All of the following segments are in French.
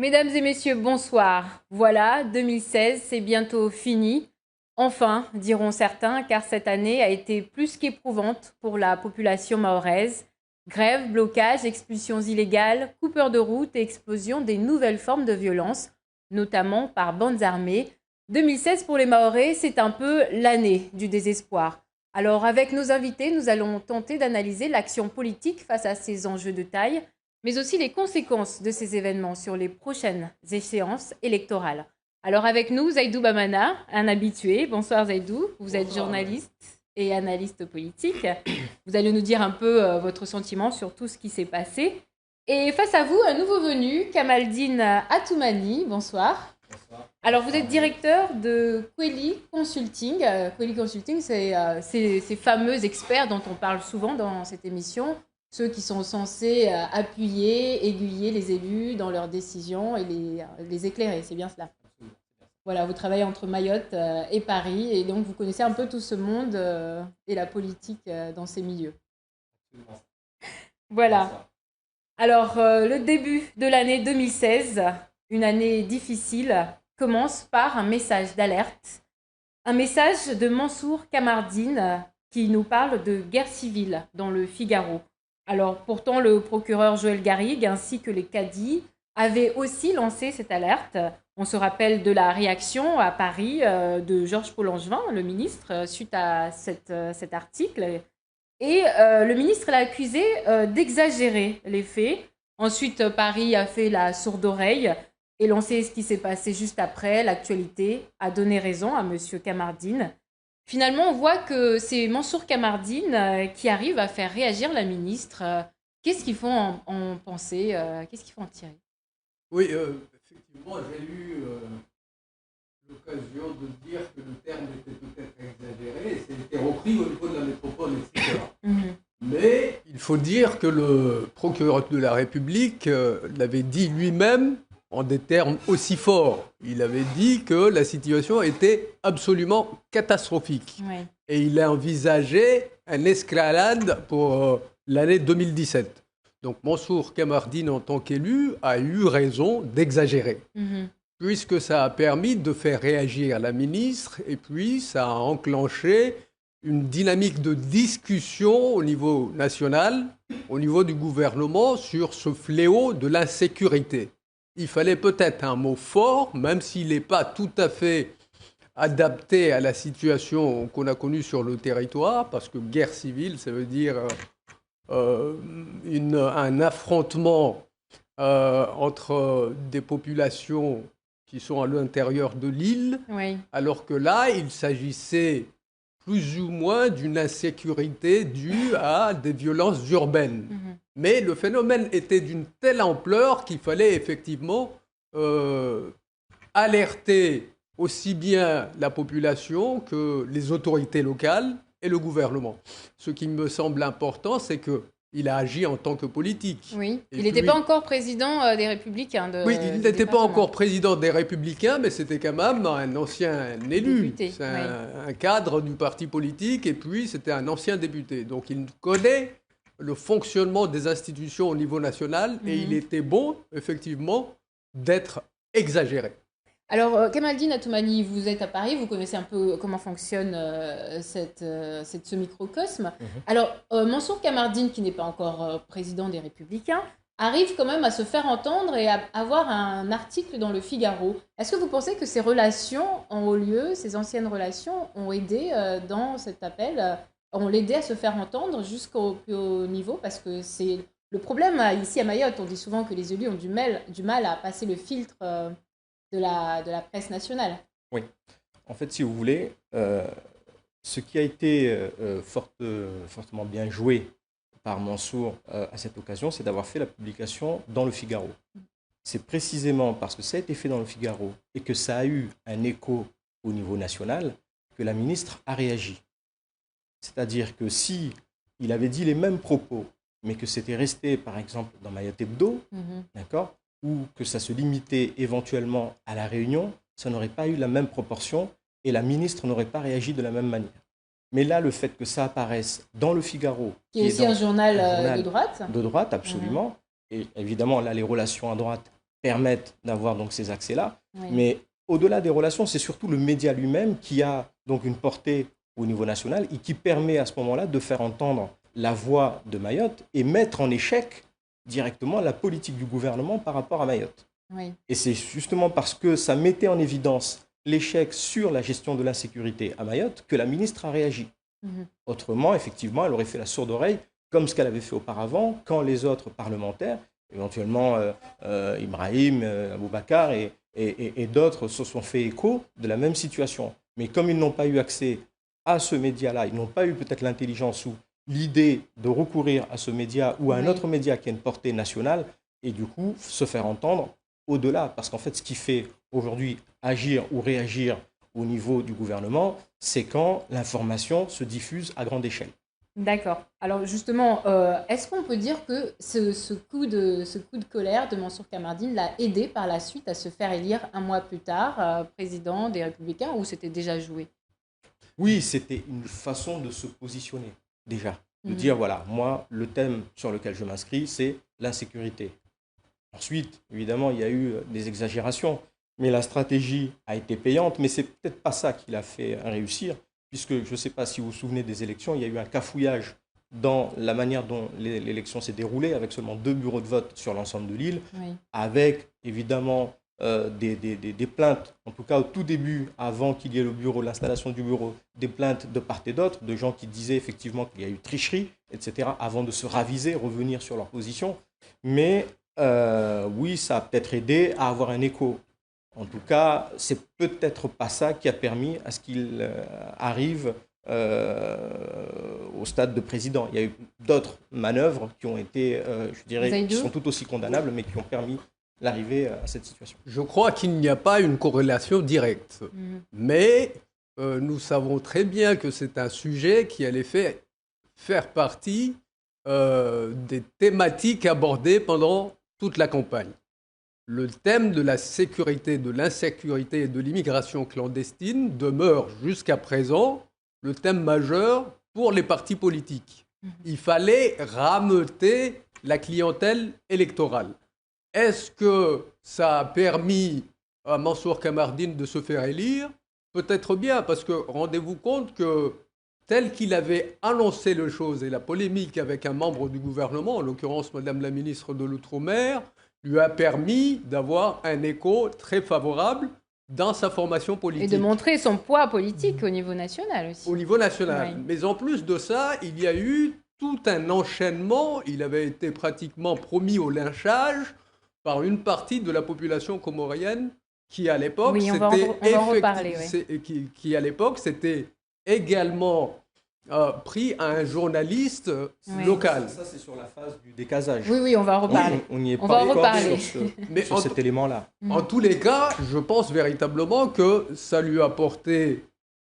Mesdames et messieurs, bonsoir. Voilà, 2016, c'est bientôt fini. Enfin, diront certains, car cette année a été plus qu'éprouvante pour la population mahoraise. Grèves, blocages, expulsions illégales, coupeurs de route et explosion des nouvelles formes de violence, notamment par bandes armées. 2016 pour les Mahorais, c'est un peu l'année du désespoir. Alors avec nos invités, nous allons tenter d'analyser l'action politique face à ces enjeux de taille, mais aussi les conséquences de ces événements sur les prochaines échéances électorales. Alors avec nous, Zaidou Bamana, un habitué. Bonsoir Zaidou, vous êtes journaliste et analyste politique. Vous allez nous dire un peu votre sentiment sur tout ce qui s'est passé. Et face à vous, un nouveau venu, Kamaldine Atoumani. Bonsoir. Bonsoir. Alors vous êtes directeur de Kweli Consulting. Kweli Consulting, c'est ces fameux experts dont on parle souvent dans cette émission, ceux qui sont censés appuyer, aiguiller les élus dans leurs décisions et les éclairer. C'est bien cela. Voilà, vous travaillez entre Mayotte et Paris, et donc vous connaissez un peu tout ce monde et la politique dans ces milieux. Voilà. Alors, le début de l'année 2016, une année difficile, commence par un message d'alerte. Un message de Mansour Kamardine qui nous parle de guerre civile dans le Figaro. Alors, pourtant, le procureur Joël Garrigue ainsi que les cadis avaient aussi lancé cette alerte. On se rappelle de la réaction à Paris de Georges Paul-Langevin, le ministre, suite à cet article. Et le ministre l'a accusé d'exagérer les faits. Ensuite, Paris a fait la sourde oreille et lancé ce qui s'est passé juste après. L'actualité a donné raison à M. Kamardine. Finalement, on voit que c'est Mansour Kamardine qui arrive à faire réagir la ministre. Qu'est-ce qu'il faut en penser Qu'est-ce qu'il faut en tirer? Oui, effectivement, j'ai eu l'occasion de dire que le terme était peut-être exagéré, et c'était repris au niveau de la métropole, etc. Mais il faut dire que le procureur de la République l'avait dit lui-même en des termes aussi forts. Il avait dit que la situation était absolument catastrophique. Oui. Et il a envisagé une escalade pour l'année 2017. Donc Mansour Kamardine, en tant qu'élu, a eu raison d'exagérer, puisque ça a permis de faire réagir la ministre, et puis ça a enclenché une dynamique de discussion au niveau national, au niveau du gouvernement, sur ce fléau de l'insécurité. Il fallait peut-être un mot fort, même s'il n'est pas tout à fait adapté à la situation qu'on a connue sur le territoire, parce que guerre civile, ça veut dire un affrontement entre des populations qui sont à l'intérieur de l'île, oui. Alors que là, il s'agissait plus ou moins d'une insécurité due à des violences urbaines. Mais le phénomène était d'une telle ampleur qu'il fallait effectivement alerter aussi bien la population que les autorités locales et le gouvernement. Ce qui me semble important, c'est qu'il a agi en tant que politique. Oui, il n'était pas encore président des Républicains. Oui, il n'était pas encore président des Républicains, mais c'était quand même un ancien élu. Député, c'est un cadre du parti politique, et puis c'était un ancien député. Donc il connaît le fonctionnement des institutions au niveau national, et il était bon, effectivement, d'être exagéré. Alors, Kamaldine Atoumani, vous êtes à Paris, vous connaissez un peu comment fonctionne ce microcosme. Alors, Mansour Kamardine, qui n'est pas encore président des Républicains, arrive quand même à se faire entendre et à avoir un article dans le Figaro. Est-ce que vous pensez que ces relations ont eu lieu, ces anciennes relations ont aidé dans cet appel, ont l'aidé à se faire entendre jusqu'au plus haut niveau? Parce que c'est le problème ici à Mayotte. On dit souvent que les élus ont du mal à passer le filtre de la presse nationale. Oui. En fait, si vous voulez, ce qui a été fortement bien joué par Mansour à cette occasion, c'est d'avoir fait la publication dans le Figaro. C'est précisément parce que ça a été fait dans le Figaro et que ça a eu un écho au niveau national que la ministre a réagi. C'est-à-dire que si il avait dit les mêmes propos, mais que c'était resté, par exemple, dans Mayotte Hebdo, d'accord, ou que ça se limitait éventuellement à La Réunion, ça n'aurait pas eu la même proportion et la ministre n'aurait pas réagi de la même manière. Mais là, le fait que ça apparaisse dans le Figaro... Qui est aussi un journal de droite. De droite, absolument. Et évidemment, là, les relations à droite permettent d'avoir donc ces accès-là. Oui. Mais au-delà des relations, c'est surtout le média lui-même qui a donc une portée au niveau national et qui permet à ce moment-là de faire entendre la voix de Mayotte et mettre en échec directement la politique du gouvernement par rapport à Mayotte. Oui. Et c'est justement parce que ça mettait en évidence l'échec sur la gestion de l'insécurité à Mayotte que la ministre a réagi. Autrement, effectivement, elle aurait fait la sourde oreille, comme ce qu'elle avait fait auparavant, quand les autres parlementaires, éventuellement Ibrahim, Aboubacar et d'autres, se sont fait écho de la même situation. Mais comme ils n'ont pas eu accès à ce média-là, ils n'ont pas eu peut-être l'intelligence ou l'idée de recourir à ce média ou à un autre média qui a une portée nationale, et du coup, se faire entendre au-delà. Parce qu'en fait, ce qui fait aujourd'hui agir ou réagir au niveau du gouvernement, c'est quand l'information se diffuse à grande échelle. D'accord. Alors justement, est-ce qu'on peut dire que ce coup de colère de Mansour Kamardine l'a aidé par la suite à se faire élire un mois plus tard président des Républicains, ou c'était déjà joué? Oui, c'était une façon de se positionner déjà. De dire, voilà, moi, le thème sur lequel je m'inscris, c'est l'insécurité. Ensuite, évidemment, il y a eu des exagérations. Mais la stratégie a été payante, mais c'est peut-être pas ça qui l'a fait réussir, puisque je ne sais pas si vous vous souvenez des élections, il y a eu un cafouillage dans la manière dont l'élection s'est déroulée, avec seulement 2 bureaux de vote sur l'ensemble de l'île, avec évidemment des plaintes, en tout cas au tout début, avant qu'il y ait l'installation du bureau, des plaintes de part et d'autre, de gens qui disaient effectivement qu'il y a eu tricherie, etc., avant de se raviser, revenir sur leur position. Mais oui, ça a peut-être aidé à avoir un écho. En tout cas, c'est peut-être pas ça qui a permis à ce qu'il arrive au stade de président. Il y a eu d'autres manœuvres qui ont été, je dirais, qui sont tout aussi condamnables, mais qui ont permis l'arrivée à cette situation. Je crois qu'il n'y a pas une corrélation directe, mais nous savons très bien que c'est un sujet qui allait faire partie des thématiques abordées pendant toute la campagne. Le thème de la sécurité, de l'insécurité et de l'immigration clandestine demeure jusqu'à présent le thème majeur pour les partis politiques. Il fallait rameuter la clientèle électorale. Est-ce que ça a permis à Mansour Kamardine de se faire élire? Peut-être bien, parce que rendez-vous compte que tel qu'il avait annoncé les choses et la polémique avec un membre du gouvernement, en l'occurrence Madame la ministre de l'Outre-mer, lui a permis d'avoir un écho très favorable dans sa formation politique. Et de montrer son poids politique au niveau national aussi. Au niveau national. Oui. Mais en plus de ça, il y a eu tout un enchaînement. Il avait été pratiquement promis au lynchage par une partie de la population comorienne qui, à l'époque, qui à l'époque, s'était également pris à un journaliste local. Ça, c'est sur la phase du décasage. Oui, on va en reparler. On n'y est pas encore sur cet élément-là. En tous les cas, je pense véritablement que ça lui a apporté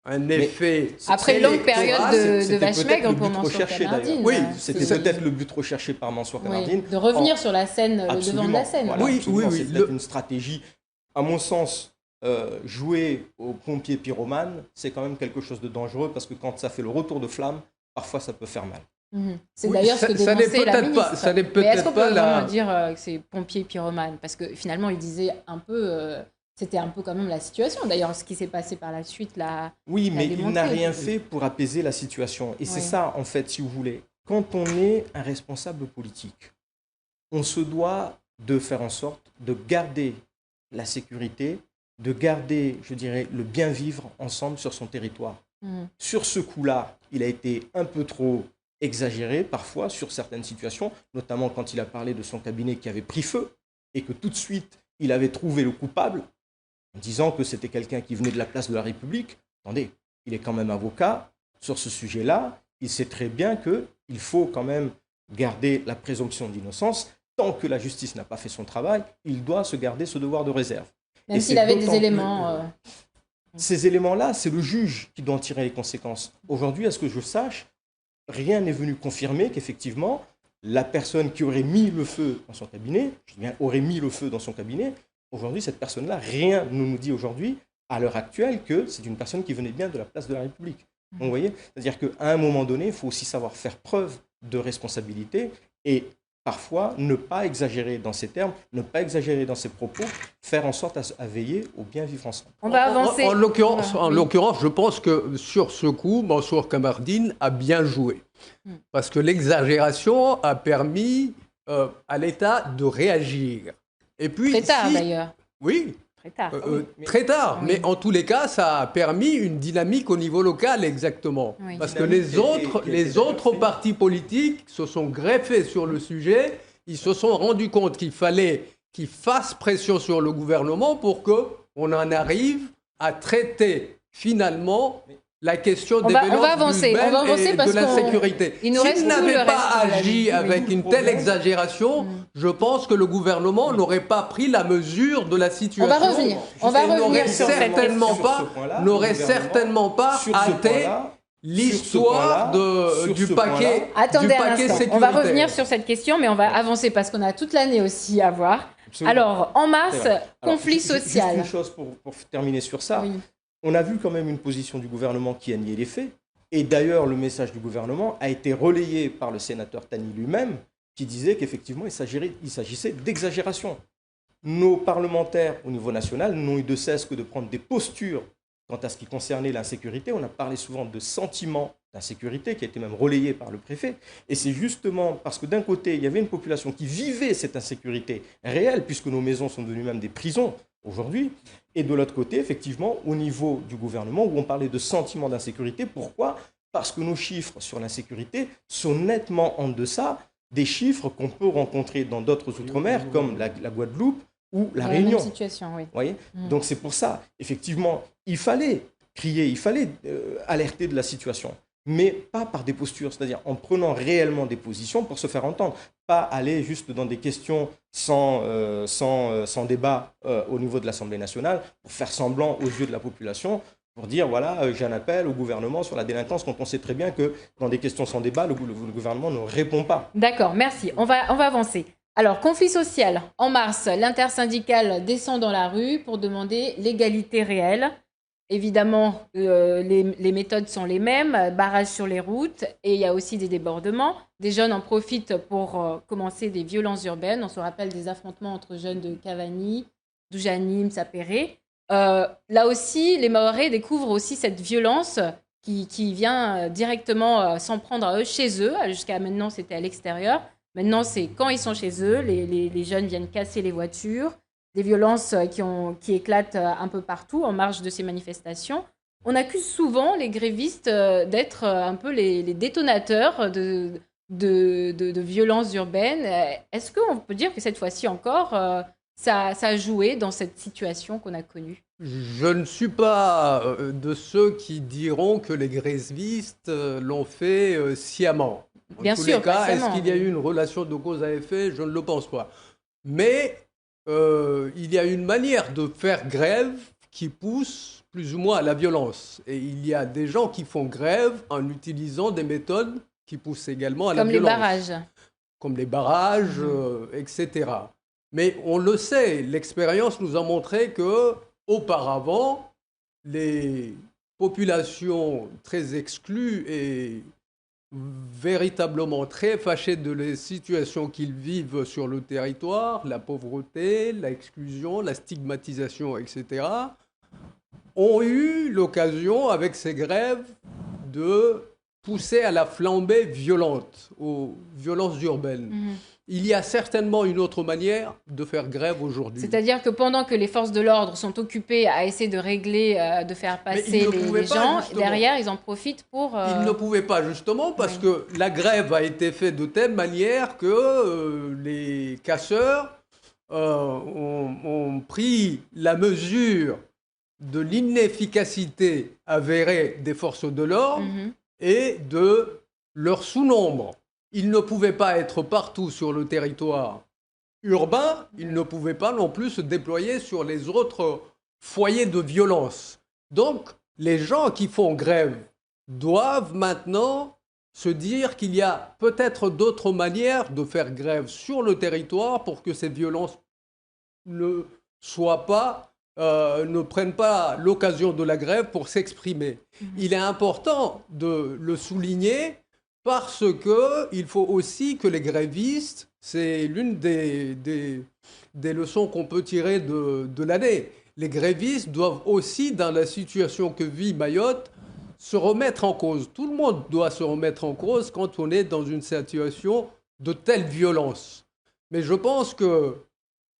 un effet. Après une longue période de vache maigre pour Mansour Kamardine. Oui, c'était peut-être le but recherché par Mansour Kamardine. De revenir sur la scène, le devant de la scène. Voilà, oui. C'est peut-être une stratégie, à mon sens. Jouer aux pompiers pyromanes, c'est quand même quelque chose de dangereux parce que quand ça fait le retour de flamme, parfois ça peut faire mal. C'est d'ailleurs ce que dénonçait la ministre. Ça n'est peut-être mais est-ce qu'on peut vraiment dire que c'est pompiers pyromanes? Parce que finalement, il disait un peu... c'était un peu quand même la situation. D'ailleurs, ce qui s'est passé par la suite l'a Oui, mais démontré. Il n'a rien fait pour apaiser la situation. Et c'est ça, en fait, si vous voulez. Quand on est un responsable politique, on se doit de faire en sorte de garder la sécurité, de garder, je dirais, le bien vivre ensemble sur son territoire. Sur ce coup-là, il a été un peu trop exagéré parfois sur certaines situations, notamment quand il a parlé de son cabinet qui avait pris feu et que tout de suite, il avait trouvé le coupable en disant que c'était quelqu'un qui venait de la place de la République. Attendez, il est quand même avocat. Sur ce sujet-là, il sait très bien qu'il faut quand même garder la présomption d'innocence. Tant que la justice n'a pas fait son travail, il doit se garder ce devoir de réserve. Même s'il avait des éléments... Ces éléments-là, c'est le juge qui doit en tirer les conséquences. Aujourd'hui, à ce que je sache, rien n'est venu confirmer qu'effectivement, la personne qui aurait mis le feu dans son cabinet, je dis bien aurait mis le feu dans son cabinet, aujourd'hui, cette personne-là, rien ne nous dit aujourd'hui, à l'heure actuelle, que c'est une personne qui venait bien de la place de la République. Donc, vous voyez, c'est-à-dire qu'à un moment donné, il faut aussi savoir faire preuve de responsabilité et parfois ne pas exagérer dans ses termes, ne pas exagérer dans ses propos, faire en sorte à veiller au bien vivre ensemble. On va avancer. En l'occurrence, je pense que sur ce coup, Mansour Kamardine a bien joué. Parce que l'exagération a permis à l'État de réagir. Et puis, très tard d'ailleurs. Oui. Très tard. Très tard, oui. Mais en tous les cas, ça a permis une dynamique au niveau local, exactement. Oui. Parce que les autres partis politiques se sont greffés sur le sujet, ils se sont rendus compte qu'il fallait qu'ils fassent pression sur le gouvernement pour qu'on en arrive à traiter finalement la question des violences humaines et de l'insécurité. S'ils n'avaient pas agi avec une telle exagération, je pense que le gouvernement n'aurait pas pris la mesure de la situation. On va revenir sur cette question. N'aurait certainement pas hâté l'histoire du paquet sécuritaire. On va revenir sur cette question, mais on va avancer parce qu'on a toute l'année aussi à voir. Absolument. Alors, en mars, conflit social. Juste une chose pour terminer sur ça. Oui. On a vu quand même une position du gouvernement qui a nié les faits. Et d'ailleurs, le message du gouvernement a été relayé par le sénateur Tani lui-même, qui disait qu'effectivement, il s'agissait d'exagération. Nos parlementaires au niveau national n'ont eu de cesse que de prendre des postures quant à ce qui concernait l'insécurité. On a parlé souvent de sentiment d'insécurité, qui a été même relayé par le préfet. Et c'est justement parce que d'un côté, il y avait une population qui vivait cette insécurité réelle, puisque nos maisons sont devenues même des prisons aujourd'hui. Et de l'autre côté, effectivement, au niveau du gouvernement, où on parlait de sentiment d'insécurité. Pourquoi ? Parce que nos chiffres sur l'insécurité sont nettement en deçà des chiffres qu'on peut rencontrer dans d'autres outre-mer, comme la Guadeloupe ou la Réunion. Même situation, oui. Voyez ? Donc c'est pour ça, effectivement, il fallait crier, il fallait alerter de la situation, mais pas par des postures, c'est-à-dire en prenant réellement des positions pour se faire entendre, pas aller juste dans des questions sans débat au niveau de l'Assemblée nationale, pour faire semblant aux yeux de la population, pour dire, voilà, j'ai un appel au gouvernement sur la délinquance, quand on sait très bien que dans des questions sans débat, le gouvernement ne répond pas. D'accord, merci. On va avancer. Alors, conflit social. En mars, l'intersyndicale descend dans la rue pour demander l'égalité réelle. Évidemment, les méthodes sont les mêmes, barrages sur les routes, et il y a aussi des débordements. Des jeunes en profitent pour commencer des violences urbaines. On se rappelle des affrontements entre jeunes de Cavani, Doujani, Msapéré. Là aussi, les Mahorais découvrent aussi cette violence qui vient directement s'en prendre à eux, chez eux. Jusqu'à maintenant, c'était à l'extérieur. Maintenant, c'est quand ils sont chez eux, les jeunes viennent casser les voitures. Des violences qui éclatent un peu partout en marge de ces manifestations. On accuse souvent les grévistes d'être un peu les détonateurs de violences urbaines. Est-ce qu'on peut dire que cette fois-ci encore, ça a joué dans cette situation qu'on a connue ? Je ne suis pas de ceux qui diront que les grévistes l'ont fait sciemment. Bien sûr, cas, est-ce qu'il y a eu une relation de cause à effet ? Je ne le pense pas. Mais il y a une manière de faire grève qui pousse plus ou moins à la violence. Et il y a des gens qui font grève en utilisant des méthodes qui poussent également à la violence. Comme les barrages, etc. Mais on le sait, l'expérience nous a montré qu'auparavant, les populations très exclues et véritablement très fâchés de la situation qu'ils vivent sur le territoire, la pauvreté, l'exclusion, la stigmatisation, etc., ont eu l'occasion, avec ces grèves, de pousser à la flambée violente, aux violences urbaines. Il y a certainement une autre manière de faire grève aujourd'hui. C'est-à-dire que pendant que les forces de l'ordre sont occupées à essayer de régler, de faire passer les gens, derrière, ils en profitent pour... Ils ne pouvaient pas, justement, parce que la grève a été faite de telle manière que les casseurs ont pris la mesure de l'inefficacité avérée des forces de l'ordre et de leur sous-nombre. Ils ne pouvaient pas être partout sur le territoire urbain, ils ne pouvaient pas non plus se déployer sur les autres foyers de violence. Donc, les gens qui font grève doivent maintenant se dire qu'il y a peut-être d'autres manières de faire grève sur le territoire pour que ces violences ne prennent pas l'occasion de la grève pour s'exprimer. Il est important de le souligner parce qu'il faut aussi que les grévistes C'est l'une des leçons qu'on peut tirer de l'année. Les grévistes doivent aussi, dans la situation que vit Mayotte, se remettre en cause. Tout le monde doit se remettre en cause quand on est dans une situation de telle violence. Mais je pense que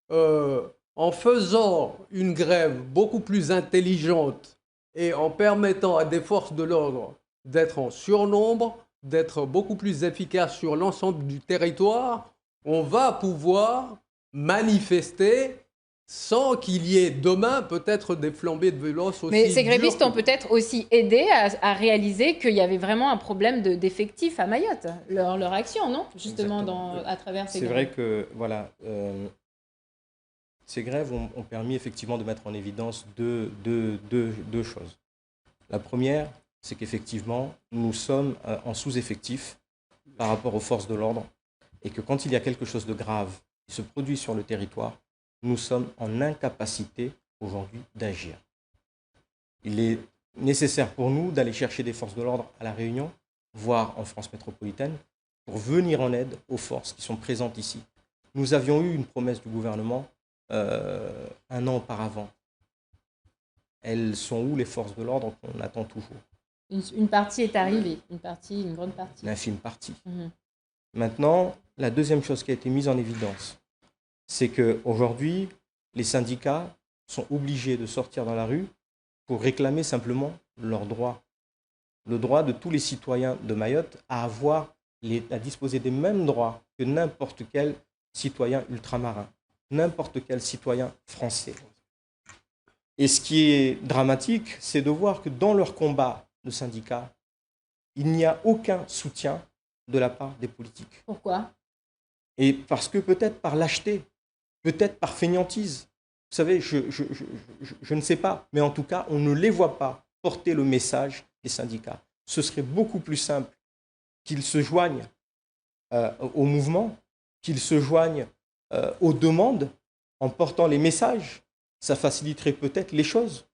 en faisant une grève beaucoup plus intelligente et en permettant à des forces de l'ordre d'être en surnombre, d'être beaucoup plus efficaces sur l'ensemble du territoire, on va pouvoir manifester sans qu'il y ait demain peut-être des flambées de violence aussi. Mais ces grévistes ont peut-être aussi aidé à réaliser qu'il y avait vraiment un problème d'effectifs à Mayotte, leur action, non? Justement, à travers ces grèves. C'est vrai que, voilà, ces grèves ont permis effectivement de mettre en évidence deux choses. La première, c'est qu'effectivement, nous sommes en sous-effectif par rapport aux forces de l'ordre et que quand il y a quelque chose de grave qui se produit sur le territoire, nous sommes en incapacité aujourd'hui d'agir. Il est nécessaire pour nous d'aller chercher des forces de l'ordre à La Réunion, voire en France métropolitaine, pour venir en aide aux forces qui sont présentes ici. Nous avions eu une promesse du gouvernement un an auparavant. Elles sont où les forces de l'ordre qu'on attend toujours? Une partie est arrivée, une grande partie. Une infime partie. Maintenant, la deuxième chose qui a été mise en évidence, c'est qu'aujourd'hui, les syndicats sont obligés de sortir dans la rue pour réclamer simplement leurs droits. Le droit de tous les citoyens de Mayotte à disposer des mêmes droits que n'importe quel citoyen ultramarin, n'importe quel citoyen français. Et ce qui est dramatique, c'est de voir que dans leur combat de syndicats, il n'y a aucun soutien de la part des politiques. Pourquoi? Et parce que peut-être par lâcheté, peut-être par fainéantise. Vous savez, je ne sais pas, mais en tout cas, on ne les voit pas porter le message des syndicats. Ce serait beaucoup plus simple qu'ils se joignent au mouvement, qu'ils se joignent aux demandes en portant les messages. Ça faciliterait peut-être les choses.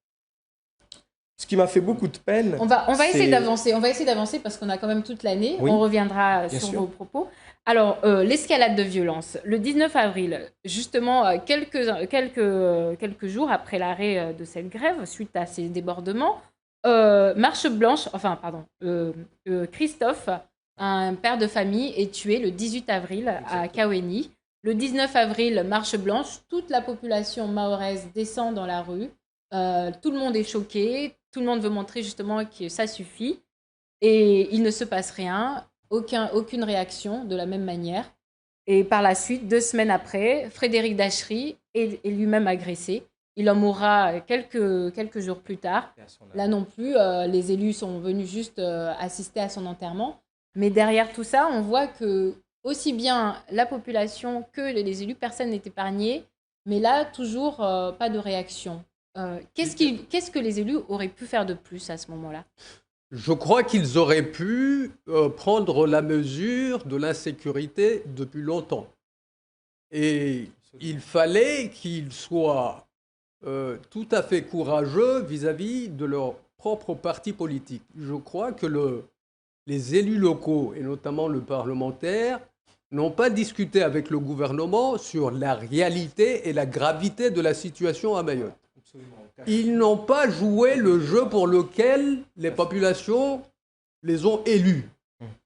Ce qui m'a fait beaucoup de peine. On va essayer d'avancer. On va essayer d'avancer parce qu'on a quand même toute l'année. Oui, on reviendra sur vos propos. Alors, l'escalade de violence. Le 19 avril, justement, quelques jours après l'arrêt de cette grève, suite à ces débordements, marche blanche, Christophe, un père de famille, est tué le 18 avril à Kaweni. Le 19 avril, marche blanche, toute la population mahoraise descend dans la rue. Tout le monde est choqué, tout le monde veut montrer justement que ça suffit. Et il ne se passe rien, aucune réaction de la même manière. Et par la suite, 2 semaines après, Frédéric Dachery est lui-même agressé. Il en mourra quelques jours plus tard. Là non plus, les élus sont venus juste assister à son enterrement. Mais derrière tout ça, on voit que aussi bien la population que les élus, personne n'est épargné. Mais là, toujours pas de réaction. Qu'est-ce que les élus auraient pu faire de plus à ce moment-là? Je crois qu'ils auraient pu prendre la mesure de l'insécurité depuis longtemps. Et il fallait qu'ils soient tout à fait courageux vis-à-vis de leur propre parti politique. Je crois que les élus locaux, et notamment le parlementaire, n'ont pas discuté avec le gouvernement sur la réalité et la gravité de la situation à Mayotte. Ils n'ont pas joué le jeu pour lequel les populations les ont élus.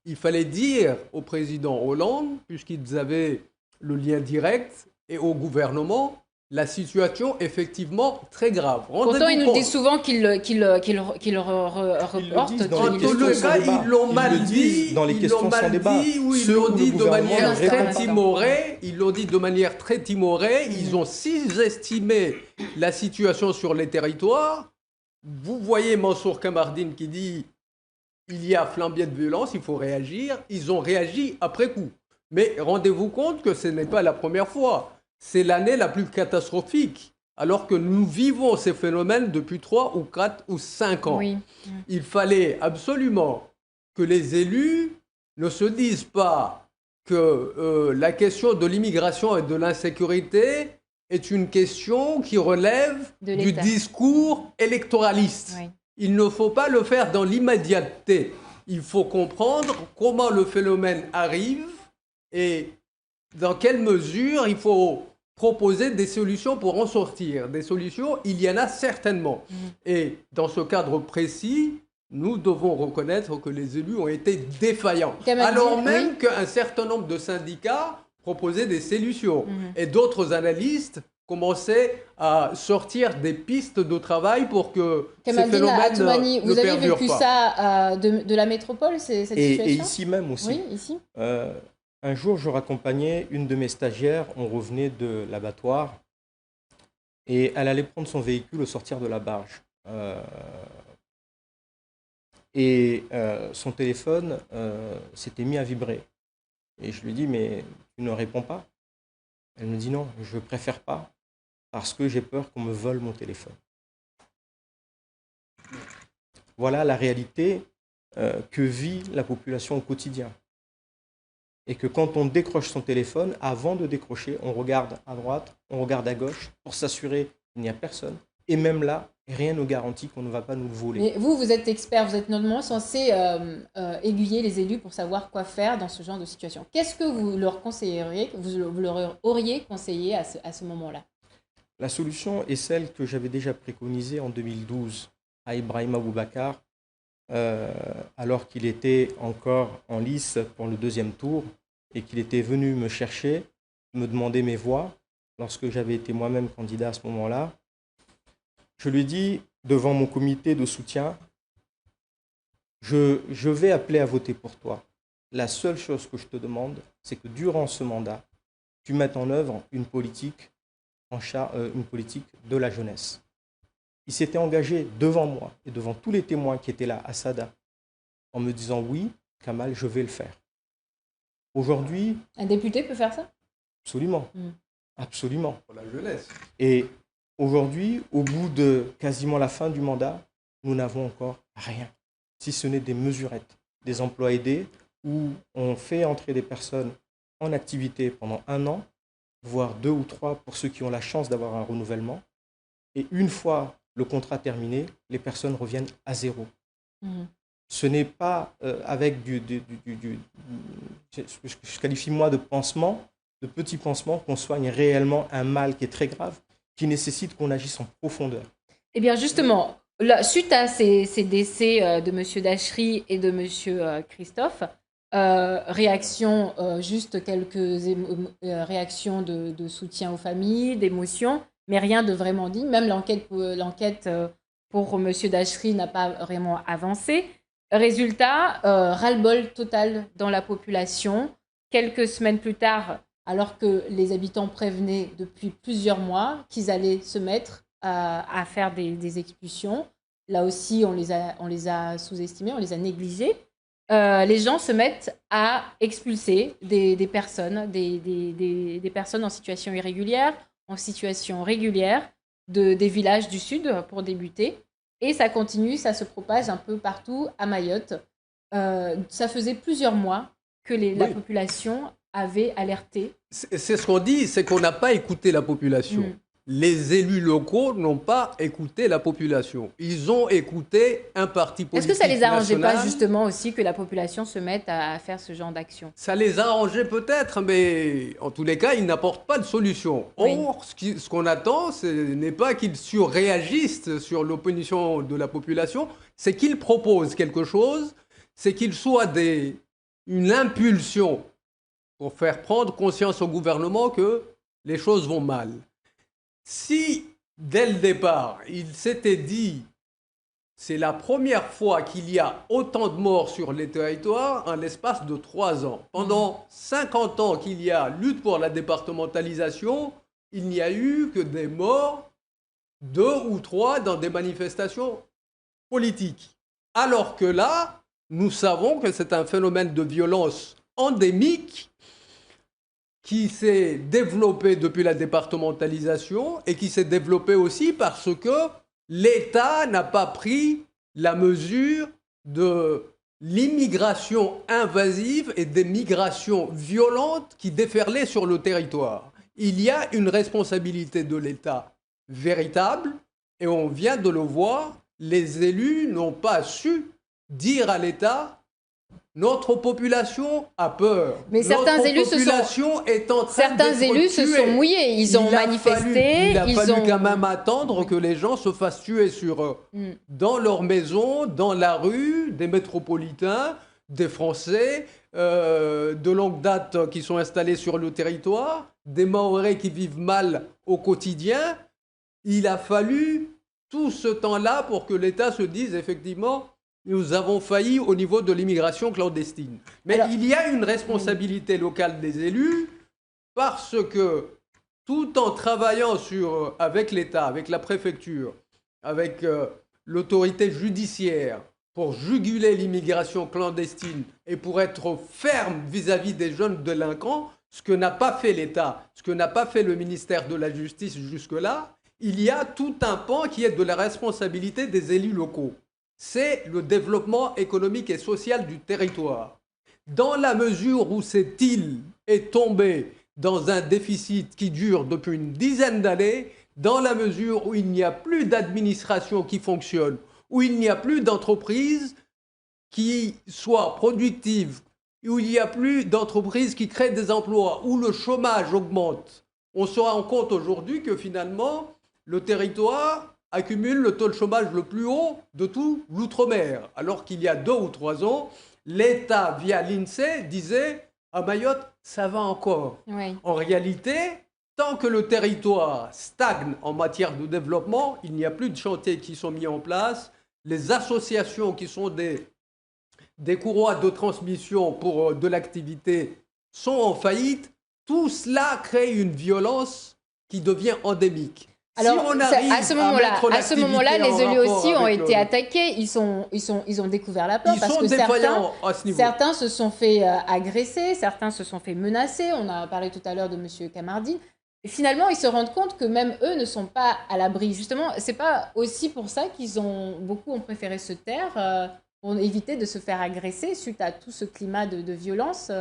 Il fallait dire au président Hollande, puisqu'ils avaient le lien direct, et au gouvernement, la situation effectivement très grave. Pourtant, ils nous disent souvent qu'ils reportent. En tout le cas, ils l'ont mal dit. Dans les questions sans débat. Ils l'ont dit de manière très timorée. Ils l'ont dit de manière très timorée. Ils ont sous-estimé la situation sur les territoires. Vous voyez Mansour Kamardine qui dit il y a flambé de violence, il faut réagir. Ils ont réagi après coup. Mais rendez-vous compte que ce n'est pas la première fois. C'est l'année la plus catastrophique, alors que nous vivons ces phénomènes depuis 3 ou 4 ou 5 ans. Oui. Il fallait absolument que les élus ne se disent pas que la question de l'immigration et de l'insécurité est une question qui relève du discours électoraliste. Oui. Il ne faut pas le faire dans l'immédiateté. Il faut comprendre comment le phénomène arrive et dans quelle mesure il faut proposer des solutions pour en sortir. Des solutions, il y en a certainement. Et dans ce cadre précis, nous devons reconnaître que les élus ont été défaillants. Alors même qu'un certain nombre de syndicats proposaient des solutions. Et d'autres analystes commençaient à sortir des pistes de travail pour que ces phénomènes Atoumani, ne vous avez perdurent vécu pas. ça de la métropole, cette situation? Et ici même aussi. Oui, ici. Un jour, je raccompagnais une de mes stagiaires, on revenait de l'abattoir, et elle allait prendre son véhicule au sortir de la barge. Son téléphone s'était mis à vibrer. Et je lui dis, mais tu ne réponds pas? Elle me dit, non, je préfère pas, parce que j'ai peur qu'on me vole mon téléphone. Voilà la réalité que vit la population au quotidien. Et que quand on décroche son téléphone, avant de décrocher, on regarde à droite, on regarde à gauche pour s'assurer qu'il n'y a personne. Et même là, rien ne garantit qu'on ne va pas nous le voler. Mais vous êtes expert, vous êtes normalement censé aiguiller les élus pour savoir quoi faire dans ce genre de situation. Qu'est-ce que vous leur conseilleriez, vous leur auriez conseillé à ce moment-là? La solution est celle que j'avais déjà préconisée en 2012 à Ibrahima Boubacar, alors qu'il était encore en lice pour le deuxième tour et qu'il était venu me chercher, me demander mes voix lorsque j'avais été moi-même candidat à ce moment-là. Je lui ai dit, devant mon comité de soutien, je vais appeler à voter pour toi. La seule chose que je te demande, c'est que durant ce mandat, tu mettes en œuvre une politique de la jeunesse. Il s'était engagé devant moi et devant tous les témoins qui étaient là à Sada en me disant oui, Kamal, je vais le faire. Aujourd'hui... Un député peut faire ça? Absolument. Absolument. Pour la jeunesse. Et aujourd'hui, au bout de quasiment la fin du mandat, nous n'avons encore rien, si ce n'est des mesurettes, des emplois aidés où on fait entrer des personnes en activité pendant 1 an, voire 2 ou 3 pour ceux qui ont la chance d'avoir un renouvellement. Et une fois le contrat terminé, les personnes reviennent à zéro. Ce n'est pas avec je qualifie moi de pansement, de petits pansements qu'on soigne réellement un mal qui est très grave, qui nécessite qu'on agisse en profondeur. Eh bien justement, suite à ces décès de M. Dachry et de M. Christophe, réaction, juste quelques réactions de soutien aux familles, d'émotion, mais rien de vraiment dit. Même l'enquête pour M. Dachry n'a pas vraiment avancé. Résultat, ras-le-bol total dans la population. Quelques semaines plus tard, alors que les habitants prévenaient depuis plusieurs mois qu'ils allaient se mettre à faire des expulsions, là aussi on les a sous-estimés, on les a négligés. Les gens se mettent à expulser des personnes, des personnes en situation irrégulière, en situation régulière, des villages du Sud pour débuter. Et ça continue, ça se propage un peu partout à Mayotte. Ça faisait plusieurs mois que la population avait alerté. C'est ce qu'on dit, c'est qu'on n'a pas écouté la population. Les élus locaux n'ont pas écouté la population. Ils ont écouté un parti politique. Est-ce que ça les arrangeait pas justement aussi que la population se mette à faire ce genre d'action? Ça les arrangeait peut-être, mais en tous les cas, ils n'apportent pas de solution. Or, ce qu'on attend, ce n'est pas qu'ils surréagissent sur l'opinion de la population, c'est qu'ils proposent quelque chose, c'est qu'ils soient une impulsion pour faire prendre conscience au gouvernement que les choses vont mal. Si, dès le départ, il s'était dit c'est la première fois qu'il y a autant de morts sur les territoires en l'espace de 3 ans. Pendant 50 ans qu'il y a lutte pour la départementalisation, il n'y a eu que des morts, 2 ou 3 dans des manifestations politiques. Alors que là, nous savons que c'est un phénomène de violence endémique qui s'est développé depuis la départementalisation et qui s'est développé aussi parce que l'État n'a pas pris la mesure de l'immigration invasive et des migrations violentes qui déferlaient sur le territoire. Il y a une responsabilité de l'État véritable et on vient de le voir, les élus n'ont pas su dire à l'État Notre population a peur. Mais certains élus se sont mouillés. Ils ont manifesté. Il a fallu quand même attendre que les gens se fassent tuer dans leur maison, dans la rue, des métropolitains, des Français de longue date qui sont installés sur le territoire, des Mahorais qui vivent mal au quotidien. Il a fallu tout ce temps-là pour que l'État se dise effectivement nous avons failli au niveau de l'immigration clandestine. Mais il y a une responsabilité locale des élus parce que tout en travaillant avec l'État, avec la préfecture, avec l'autorité judiciaire pour juguler l'immigration clandestine et pour être ferme vis-à-vis des jeunes délinquants, ce que n'a pas fait l'État, ce que n'a pas fait le ministère de la Justice jusque-là, il y a tout un pan qui est de la responsabilité des élus locaux. C'est le développement économique et social du territoire. Dans la mesure où cette île est tombée dans un déficit qui dure depuis une dizaine d'années, dans la mesure où il n'y a plus d'administration qui fonctionne, où il n'y a plus d'entreprises qui soient productives, où il n'y a plus d'entreprises qui créent des emplois, où le chômage augmente, on se rend compte aujourd'hui que finalement, le territoire accumule le taux de chômage le plus haut de tout l'outre-mer. Alors qu'il y a 2 ou 3 ans, l'État, via l'INSEE, disait à Mayotte, ça va encore. Oui. En réalité, tant que le territoire stagne en matière de développement, il n'y a plus de chantiers qui sont mis en place. Les associations qui sont des courroies de transmission pour de l'activité sont en faillite. Tout cela crée une violence qui devient endémique. Alors, à ce moment-là, les élus aussi ont été attaqués. Ils ont découvert la peur parce que certains se sont fait agresser, certains se sont fait menacer. On a parlé tout à l'heure de M. Kamardine. Et finalement, ils se rendent compte que même eux ne sont pas à l'abri. Justement, c'est pas aussi pour ça beaucoup ont préféré se taire pour éviter de se faire agresser suite à tout ce climat de violence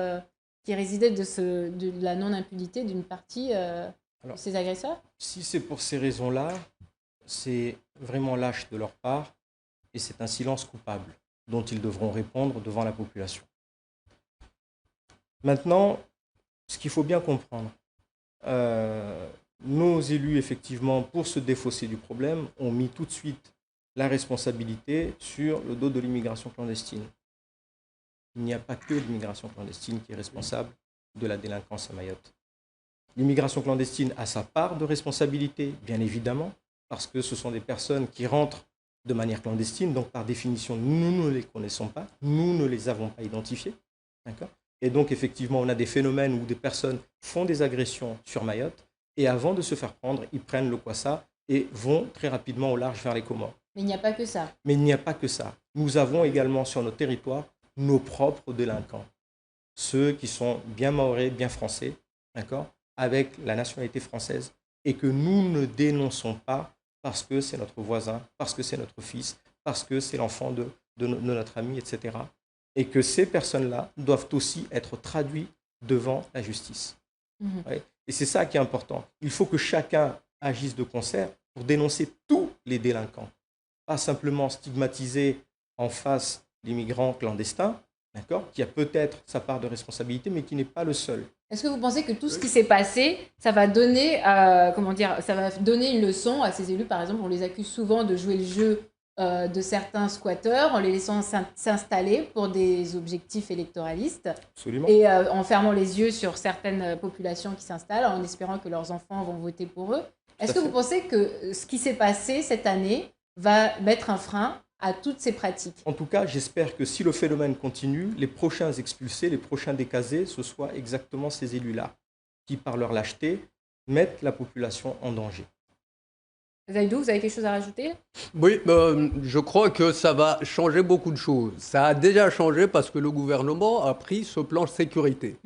qui résidait de la non-impunité d'une partie. Alors, ces agresseurs ? Si c'est pour ces raisons-là, c'est vraiment lâche de leur part et c'est un silence coupable dont ils devront répondre devant la population. Maintenant, ce qu'il faut bien comprendre, nos élus, effectivement, pour se défausser du problème, ont mis tout de suite la responsabilité sur le dos de l'immigration clandestine. Il n'y a pas que l'immigration clandestine qui est responsable de la délinquance à Mayotte. L'immigration clandestine a sa part de responsabilité, bien évidemment, parce que ce sont des personnes qui rentrent de manière clandestine, donc par définition, nous ne les connaissons pas, nous ne les avons pas identifiés. D'accord ? Et donc, effectivement, on a des phénomènes où des personnes font des agressions sur Mayotte, et avant de se faire prendre, ils prennent le Kwassa et vont très rapidement au large vers les Comores. Mais il n'y a pas que ça. Mais il n'y a pas que ça. Nous avons également sur notre territoire nos propres délinquants, ceux qui sont bien mahorais, bien français, d'accord ? Avec la nationalité française et que nous ne dénonçons pas parce que c'est notre voisin, parce que c'est notre fils, parce que c'est l'enfant de notre ami, etc. Et que ces personnes-là doivent aussi être traduites devant la justice. Ouais. Et c'est ça qui est important. Il faut que chacun agisse de concert pour dénoncer tous les délinquants. Pas simplement stigmatiser en face l'immigrant clandestin, d'accord, qui a peut-être sa part de responsabilité, mais qui n'est pas le seul. Est-ce que vous pensez que tout ce qui s'est passé, ça va donner, une leçon à ces élus? Par exemple, on les accuse souvent de jouer le jeu de certains squatteurs en les laissant s'installer pour des objectifs électoralistes. Absolument. Et en fermant les yeux sur certaines populations qui s'installent, en espérant que leurs enfants vont voter pour eux. Est-ce que vous pensez que ce qui s'est passé cette année va mettre un frein à toutes ces pratiques? En tout cas, j'espère que si le phénomène continue, les prochains expulsés, les prochains décasés, ce soient exactement ces élus-là qui, par leur lâcheté, mettent la population en danger. Zaïdou, vous avez quelque chose à rajouter? Oui, je crois que ça va changer beaucoup de choses. Ça a déjà changé parce que le gouvernement a pris ce plan de sécurité.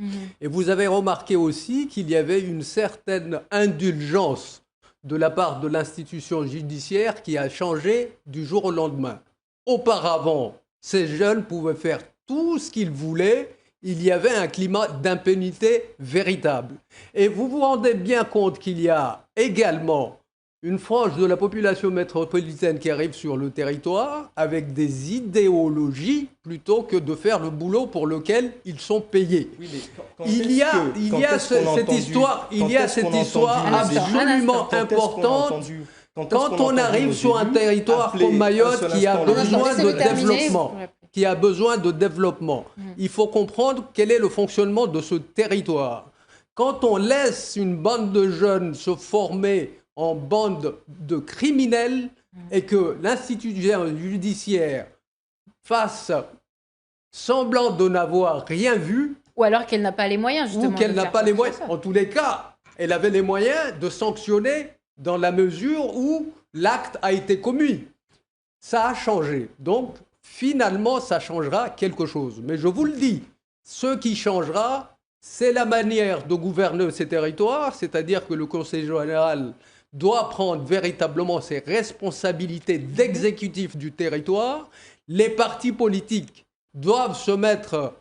Et vous avez remarqué aussi qu'il y avait une certaine indulgence de la part de l'institution judiciaire qui a changé du jour au lendemain. Auparavant, ces jeunes pouvaient faire tout ce qu'ils voulaient. Il y avait un climat d'impunité véritable. Et vous vous rendez bien compte qu'il y a également une frange de la population métropolitaine qui arrive sur le territoire avec des idéologies plutôt que de faire le boulot pour lequel ils sont payés. Oui, mais Il y a cette histoire absolument importante quand on arrive sur un territoire comme Mayotte qui a besoin de développement. Il faut comprendre quel est le fonctionnement de ce territoire. Quand on laisse une bande de jeunes se former en bande de criminels et que l'institution judiciaire fasse semblant de n'avoir rien vu. Ou alors qu'elle n'a pas les moyens, justement. Ou qu'elle n'a pas les moyens. En tous les cas, elle avait les moyens de sanctionner dans la mesure où l'acte a été commis. Ça a changé. Donc, finalement, ça changera quelque chose. Mais je vous le dis, ce qui changera, c'est la manière de gouverner ces territoires, c'est-à-dire que le Conseil général doit prendre véritablement ses responsabilités d'exécutif du territoire. Les partis politiques doivent se mettre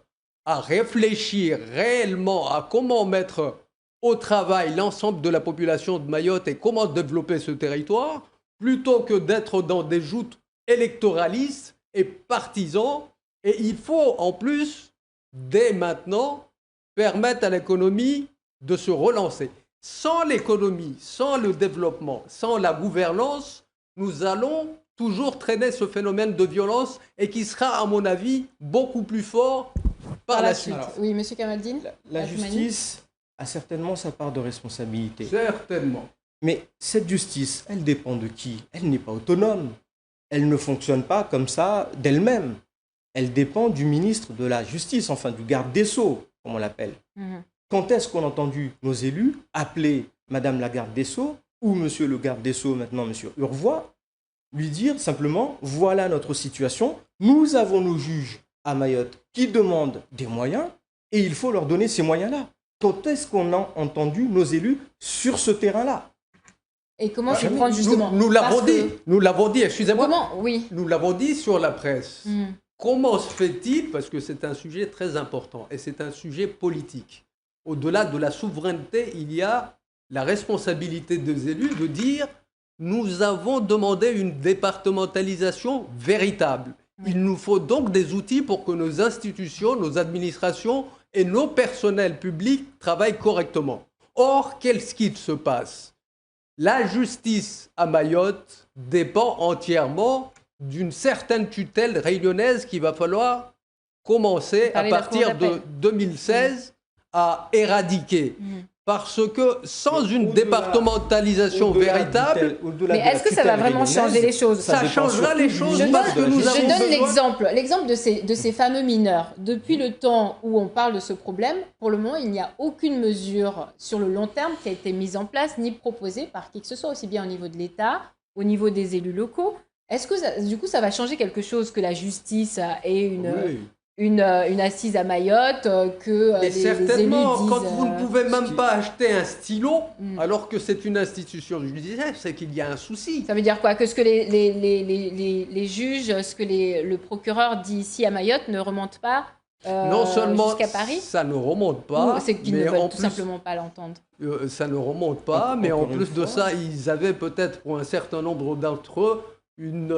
à réfléchir réellement à comment mettre au travail l'ensemble de la population de Mayotte et comment développer ce territoire, plutôt que d'être dans des joutes électoralistes et partisans. Et il faut en plus, dès maintenant, permettre à l'économie de se relancer. Sans l'économie, sans le développement, sans la gouvernance, nous allons toujours traîner ce phénomène de violence et qui sera, à mon avis, beaucoup plus fort par la suite. Alors, oui, M. Kamaldine. La justice a certainement sa part de responsabilité. Certainement. Mais cette justice, elle dépend de qui? Elle n'est pas autonome. Elle ne fonctionne pas comme ça d'elle-même. Elle dépend du ministre de la Justice, enfin du garde des Sceaux, comme on l'appelle. Quand est-ce qu'on a entendu nos élus appeler Madame la garde des Sceaux ou Monsieur le garde des Sceaux, maintenant Monsieur Urvois, lui dire simplement, voilà notre situation, nous avons nos juges à Mayotte qui demandent des moyens et il faut leur donner ces moyens-là. Quand est-ce qu'on a entendu nos élus sur ce terrain-là? Et comment s'y prendre justement? Nous l'avons dit, excusez-moi. Comment? Oui. Nous l'avons dit sur la presse. Comment se fait-il, parce que c'est un sujet très important et c'est un sujet politique. Au-delà de la souveraineté, il y a la responsabilité des élus de dire nous avons demandé une départementalisation véritable. Il nous faut donc des outils pour que nos institutions, nos administrations et nos personnels publics travaillent correctement. Or, qu'est-ce qui se passe? La justice à Mayotte dépend entièrement d'une certaine tutelle réunionnaise qu'il va falloir commencer à partir de 2016 à éradiquer. Parce que sans une départementalisation véritable... Mais est-ce que ça va vraiment changer les choses? Ça changera les choses. Je donne l'exemple de ces fameux mineurs. Depuis le temps où on parle de ce problème, pour le moment, il n'y a aucune mesure sur le long terme qui a été mise en place ni proposée par qui que ce soit, aussi bien au niveau de l'État, au niveau des élus locaux. Est-ce que du coup, ça va changer quelque chose que la justice ait une assise à Mayotte, que les certainement, élus disent, quand vous ne pouvez même pas acheter un stylo, alors que c'est une institution judiciaire, c'est qu'il y a un souci. Ça veut dire quoi? Que ce que les juges, ce que le procureur dit ici à Mayotte ne remonte pas non seulement jusqu'à Paris? Ça ne remonte pas. C'est qu'ils ne veulent tout simplement pas l'entendre. Ça ne remonte pas, mais en plus de ça, ils avaient peut-être pour un certain nombre d'entre eux une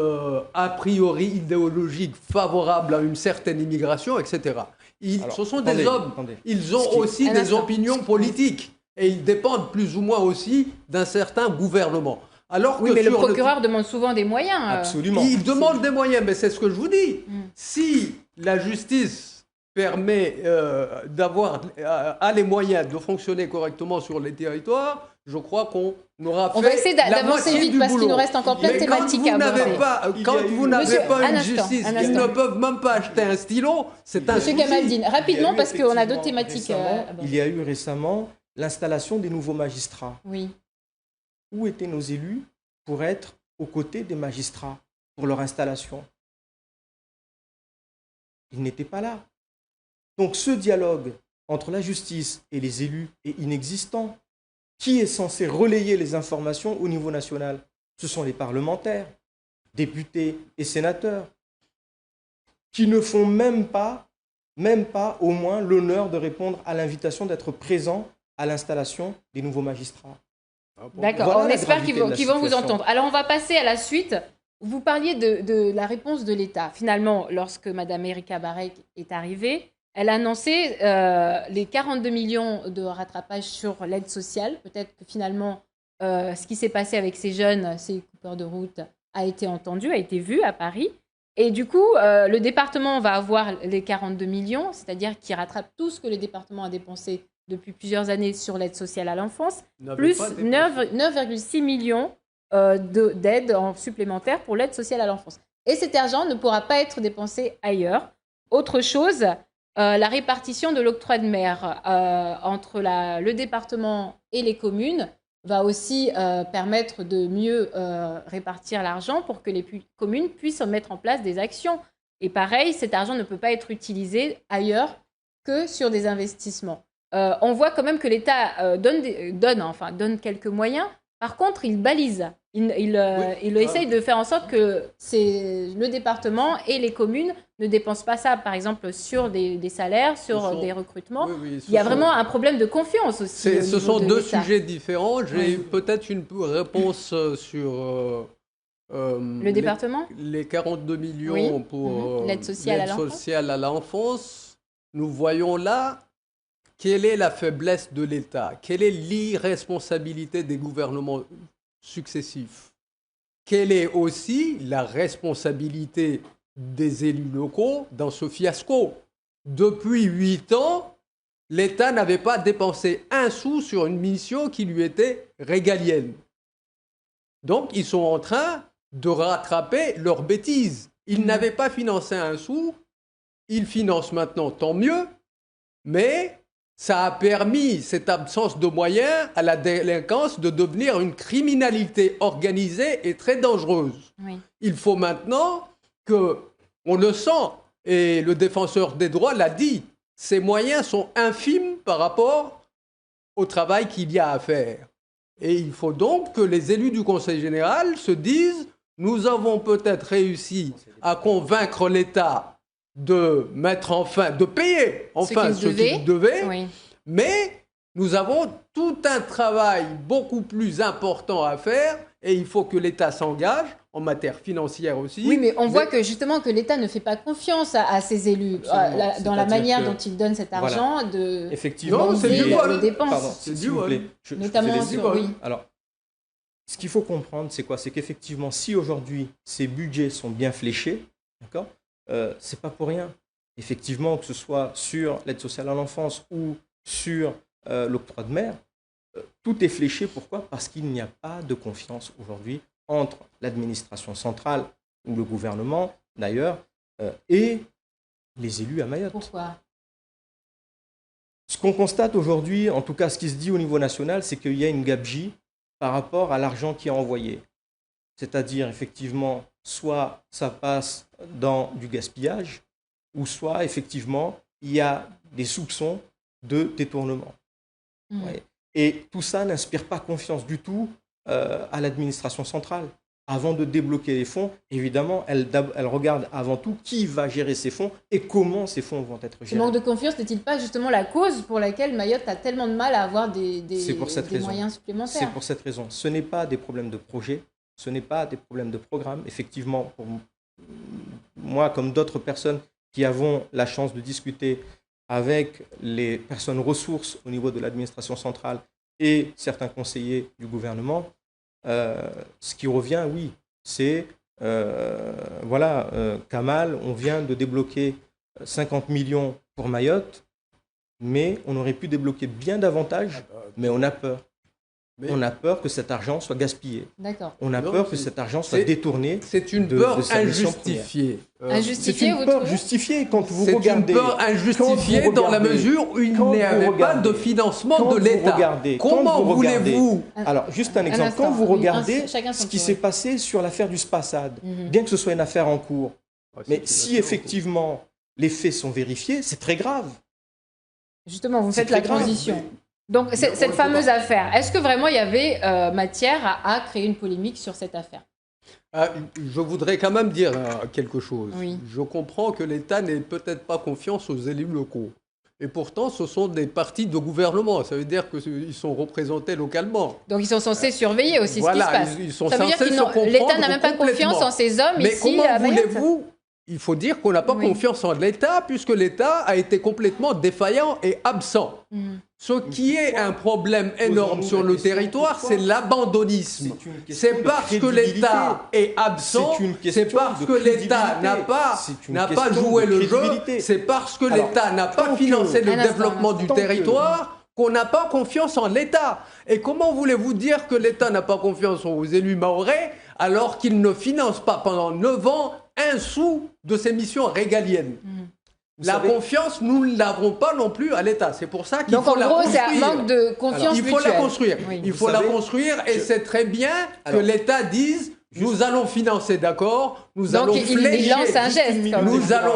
a priori idéologique favorable à une certaine immigration, etc. Ce sont des hommes. Ils ont aussi des opinions politiques et ils dépendent plus ou moins aussi d'un certain gouvernement. Alors oui, mais le procureur demande souvent des moyens. Absolument. Il demande des moyens, mais c'est ce que je vous dis. Si la justice permet a les moyens de fonctionner correctement sur les territoires, je crois qu'on aura fait. On va essayer d'avancer vite parce qu'il nous reste encore plein de thématiques à aborder. Quand vous n'avez pas une justice, ils ne peuvent même pas acheter un stylo, c'est un souci. Monsieur Kamaldine, rapidement parce qu'on a d'autres thématiques. Il y a eu récemment l'installation des nouveaux magistrats. Oui. Où étaient nos élus pour être aux côtés des magistrats pour leur installation? Ils n'étaient pas là. Donc ce dialogue entre la justice et les élus est inexistant. Qui est censé relayer les informations au niveau national? Ce sont les parlementaires, députés et sénateurs, qui ne font même pas au moins l'honneur de répondre à l'invitation d'être présents à l'installation des nouveaux magistrats. D'accord, Voilà on la espère gravité qu'ils de la vont vous situation. entendre. Alors, on va passer à la suite. Vous parliez de la réponse de l'État. Finalement, lorsque Mme Erika Barek est arrivée, elle a annoncé les 42 millions de rattrapage sur l'aide sociale. Peut-être que finalement, ce qui s'est passé avec ces jeunes, ces coupeurs de route, a été entendu, a été vu à Paris. Et du coup, le département va avoir les 42 millions, c'est-à-dire qui rattrape tout ce que le département a dépensé depuis plusieurs années sur l'aide sociale à l'enfance, plus 9,6 millions d'aides supplémentaires pour l'aide sociale à l'enfance. Et cet argent ne pourra pas être dépensé ailleurs. Autre chose, la répartition de l'octroi de mer entre le département et les communes va aussi permettre de mieux répartir l'argent pour que les communes puissent mettre en place des actions. Et pareil, cet argent ne peut pas être utilisé ailleurs que sur des investissements. On voit quand même que l'État donne quelques moyens. Par contre, il balise. Il essaye de faire en sorte que le département et les communes ne dépensent pas ça, par exemple, sur des salaires, sur des recrutements. Il y a vraiment un problème de confiance aussi. Ce sont deux sujets différents. J'ai peut-être une réponse sur le département. Les 42 millions pour l'aide sociale à l'enfance. Nous voyons là quelle est la faiblesse de l'État, quelle est l'irresponsabilité des gouvernements successifs, quelle est aussi la responsabilité des élus locaux dans ce fiasco. Depuis 8 ans, l'État n'avait pas dépensé un sou sur une mission qui lui était régalienne. Donc, ils sont en train de rattraper leurs bêtises. Ils n'avaient pas financé un sou, ils financent maintenant, tant mieux, mais ça a permis, cette absence de moyens, à la délinquance de devenir une criminalité organisée et très dangereuse. Oui. Il faut maintenant on le sent, et le défenseur des droits l'a dit, ces moyens sont infimes par rapport au travail qu'il y a à faire. Et il faut donc que les élus du Conseil général se disent, nous avons peut-être réussi à convaincre l'État de payer ce qu'il devait, oui. Mais nous avons tout un travail beaucoup plus important à faire et il faut que l'État s'engage en matière financière aussi. Oui, mais on voit que justement que l'État ne fait pas confiance à ses élus dans la manière dont il donne cet argent, effectivement, c'est du vol. Les dépenses. Pardon, c'est du vol. Notamment sur oui. Alors, ce qu'il faut comprendre, c'est quoi? C'est qu'effectivement, si aujourd'hui ces budgets sont bien fléchés, d'accord, c'est pas pour rien. Effectivement, que ce soit sur l'aide sociale à l'enfance ou sur l'octroi de mer, tout est fléché. Pourquoi? Parce qu'il n'y a pas de confiance aujourd'hui entre l'administration centrale ou le gouvernement, d'ailleurs, et les élus à Mayotte. Pourquoi? Ce qu'on constate aujourd'hui, en tout cas ce qui se dit au niveau national, c'est qu'il y a une gabegie par rapport à l'argent qui est envoyé. C'est-à-dire, effectivement, soit ça passe dans du gaspillage, ou soit, effectivement, il y a des soupçons de détournement. Ouais. Et tout ça n'inspire pas confiance du tout à l'administration centrale. Avant de débloquer les fonds, évidemment, elle regarde avant tout qui va gérer ces fonds et comment ces fonds vont être gérés. Ce manque de confiance n'est-il pas justement la cause pour laquelle Mayotte a tellement de mal à avoir des moyens supplémentaires? C'est pour cette raison. Ce n'est pas des problèmes de projet, ce n'est pas des problèmes de programme. Effectivement, pour moi, comme d'autres personnes qui avons la chance de discuter avec les personnes ressources au niveau de l'administration centrale et certains conseillers du gouvernement, ce qui revient, oui, c'est, Kamal, on vient de débloquer 50 millions pour Mayotte, mais on aurait pu débloquer bien davantage, mais on a peur. On a peur que cet argent soit gaspillé. D'accord. On a peur que cet argent soit détourné. C'est une peur injustifiée. Injustifiée, c'est une peur justifiée quand vous regardez. C'est une peur injustifiée dans la mesure où il n'y avait pas de financement de l'État. Comment voulez-vous? Alors, juste un exemple. Quand vous regardez ce qui s'est passé sur l'affaire du Spassad, bien que ce soit une affaire en cours, mais si effectivement les faits sont vérifiés, c'est très grave. Justement, vous faites la transition. Donc, cette fameuse affaire, est-ce que vraiment il y avait matière à créer une polémique sur cette affaire? Je voudrais quand même dire quelque chose. Oui. Je comprends que l'État n'ait peut-être pas confiance aux élus locaux. Et pourtant, ce sont des partis de gouvernement. Ça veut dire qu'ils sont représentés localement. Donc, ils sont censés surveiller aussi ce qui se passe. Ils sont ça veut dire que l'État n'a même pas confiance en ces hommes mais ici comment voulez-vous? Il faut dire qu'on n'a pas confiance en l'État, puisque l'État a été complètement défaillant et absent. Ce qui est un problème énorme sur le territoire, c'est l'abandonnisme. C'est parce que l'État est absent, c'est parce que l'État n'a pas joué le jeu, c'est parce que l'État n'a pas financé le développement du territoire qu'on n'a pas confiance en l'État. Et comment voulez-vous dire que l'État n'a pas confiance aux élus mahorais alors qu'il ne finance pas pendant 9 ans un sou de ses missions régaliennes? La confiance, nous ne l'avons pas non plus à l'État. C'est pour ça qu'il faut la construire. Donc en gros, c'est un manque de confiance mutuelle. Il faut la construire. Oui. Il faut la construire et c'est très bien que l'État dise nous allons financer, d'accord. Nous allons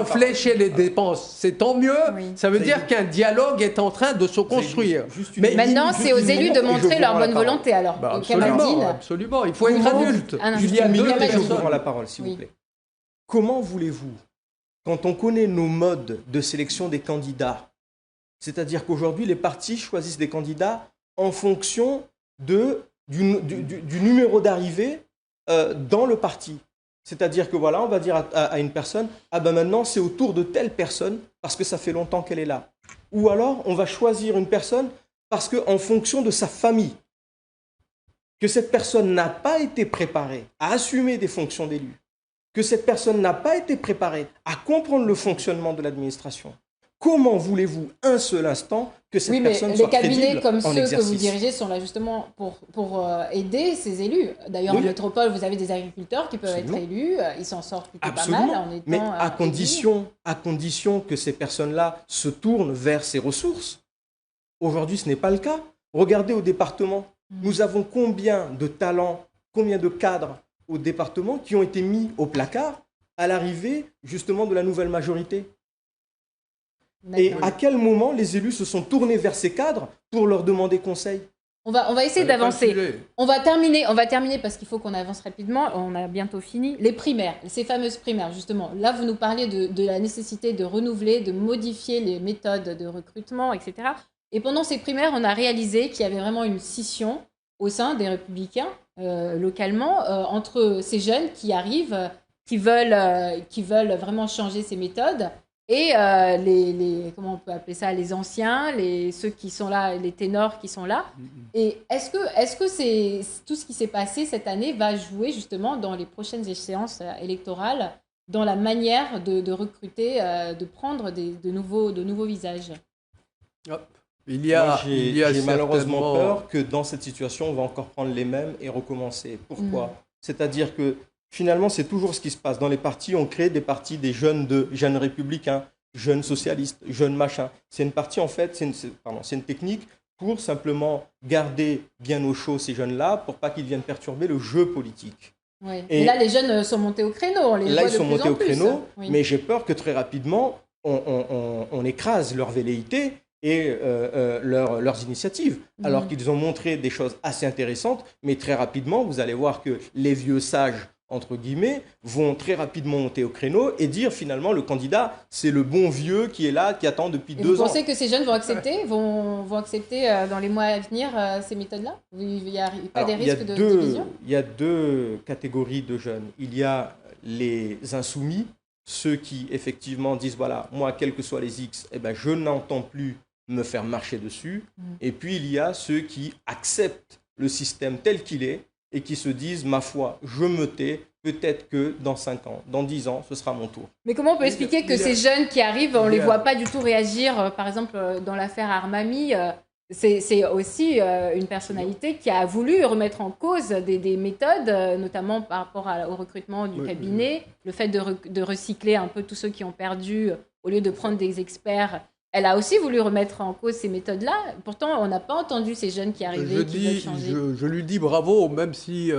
flécher les dépenses. C'est tant mieux. Oui. Ça veut dire qu'un dialogue est en train de se construire. Mais maintenant, c'est aux élus de montrer leur bonne volonté. Alors, absolument. Il faut être adulte. Il y a 2 personnes. Je vous rends la parole, s'il vous plaît. Comment voulez-vous, quand on connaît nos modes de sélection des candidats, c'est-à-dire qu'aujourd'hui, les partis choisissent des candidats en fonction du numéro d'arrivée dans le parti. C'est-à-dire que voilà, on va dire à une personne, ah ben maintenant c'est au tour de telle personne parce que ça fait longtemps qu'elle est là. Ou alors, on va choisir une personne parce qu'en fonction de sa famille, que cette personne n'a pas été préparée à assumer des fonctions d'élu, que cette personne n'a pas été préparée à comprendre le fonctionnement de l'administration. Comment voulez-vous un seul instant que cette personne soit crédible en exercice ? Les cabinets comme ceux que vous dirigez sont là justement pour aider ces élus. D'ailleurs, en métropole, vous avez des agriculteurs qui peuvent être élus. Ils s'en sortent plutôt pas mal en étant mais à condition que ces personnes-là se tournent vers ces ressources. Aujourd'hui, ce n'est pas le cas. Regardez au département. Nous avons combien de talents, combien de cadres au département qui ont été mis au placard à l'arrivée justement de la nouvelle majorité. Et à quel moment les élus se sont tournés vers ces cadres pour leur demander conseil? On va essayer d'avancer. On va terminer parce qu'il faut qu'on avance rapidement. On a bientôt fini. Les primaires, ces fameuses primaires, justement. Là, vous nous parliez de la nécessité de renouveler, de modifier les méthodes de recrutement, etc. Et pendant ces primaires, on a réalisé qu'il y avait vraiment une scission au sein des Républicains, localement, entre ces jeunes qui arrivent, qui veulent vraiment changer ces méthodes, et comment on peut appeler ça, les anciens, ceux qui sont là, les ténors qui sont là. Et est-ce que c'est tout ce qui s'est passé cette année va jouer justement dans les prochaines échéances électorales, dans la manière de recruter, de prendre de nouveaux visages? J'ai malheureusement peur que dans cette situation, on va encore prendre les mêmes et recommencer. Pourquoi? C'est-à-dire que finalement, c'est toujours ce qui se passe. Dans les partis, on crée des partis des jeunes républicains, jeunes socialistes, jeunes machins. C'est une partie, en fait, c'est une technique pour simplement garder bien au chaud ces jeunes-là pour pas qu'ils viennent perturber le jeu politique. Oui. Et là, les jeunes sont montés au créneau. Ils sont montés au créneau, mais j'ai peur que très rapidement, on écrase leur velléité et leurs initiatives, alors qu'ils ont montré des choses assez intéressantes, mais très rapidement, vous allez voir que les vieux sages, entre guillemets, vont très rapidement monter au créneau et dire finalement le candidat, c'est le bon vieux qui est là, qui attend depuis 2 ans. Vous pensez que ces jeunes vont accepter dans les mois à venir ces méthodes-là? Il n'y a pas des risques de division? Il y a 2 catégories de jeunes. Il y a les insoumis, ceux qui effectivement disent, voilà, moi, quels que soient les X, je n'entends plus me faire marcher dessus. Et puis il y a ceux qui acceptent le système tel qu'il est et qui se disent, ma foi, je me tais, peut-être que dans 5 ans, dans 10 ans, ce sera mon tour. Mais comment on peut expliquer que ces jeunes qui arrivent, on ne les voit pas du tout réagir? Par exemple, dans l'affaire Armami, c'est aussi une personnalité qui a voulu remettre en cause des méthodes, notamment par rapport au recrutement du cabinet, le fait de recycler un peu tous ceux qui ont perdu, au lieu de prendre des experts. Elle a aussi voulu remettre en cause ces méthodes-là. Pourtant, on n'a pas entendu ces jeunes qui arrivaient, qui veulent changer. Je lui dis bravo, même si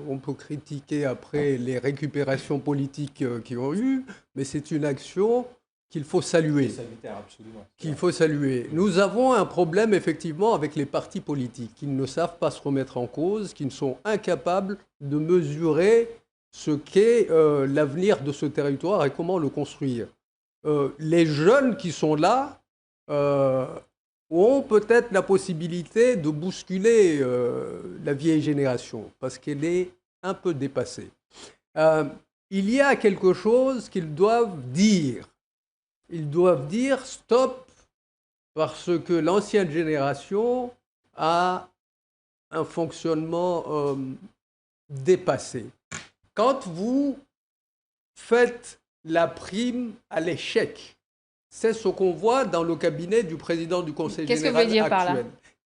on peut critiquer après les récupérations politiques qu'ils ont eues, mais c'est une action qu'il faut saluer. C'est salutaire, absolument. Qu'il faut saluer. Nous avons un problème, effectivement, avec les partis politiques, qui ne savent pas se remettre en cause, qui ne sont incapables de mesurer ce qu'est l'avenir de ce territoire et comment le construire. Les jeunes qui sont là ont peut-être la possibilité de bousculer la vieille génération, parce qu'elle est un peu dépassée. Il y a quelque chose qu'ils doivent dire. Ils doivent dire stop, parce que l'ancienne génération a un fonctionnement dépassé. Quand vous faites la prime à l'échec, c'est ce qu'on voit dans le cabinet du président du Conseil général actuel. Qu'est-ce que vous voulez dire par là?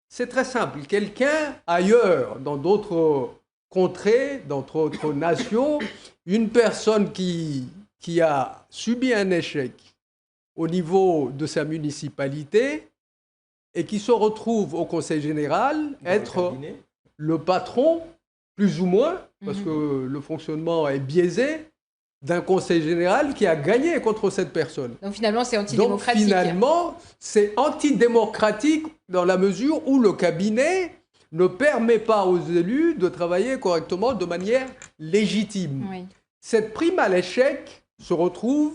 C'est très simple. Quelqu'un ailleurs, dans d'autres contrées, dans d'autres nations, une personne qui a subi un échec au niveau de sa municipalité et qui se retrouve au Conseil général être le patron, plus ou moins, parce que le fonctionnement est biaisé, d'un conseil général qui a gagné contre cette personne. Donc finalement, c'est antidémocratique. Donc finalement, c'est antidémocratique dans la mesure où le cabinet ne permet pas aux élus de travailler correctement de manière légitime. Oui. Cette prime à l'échec se retrouve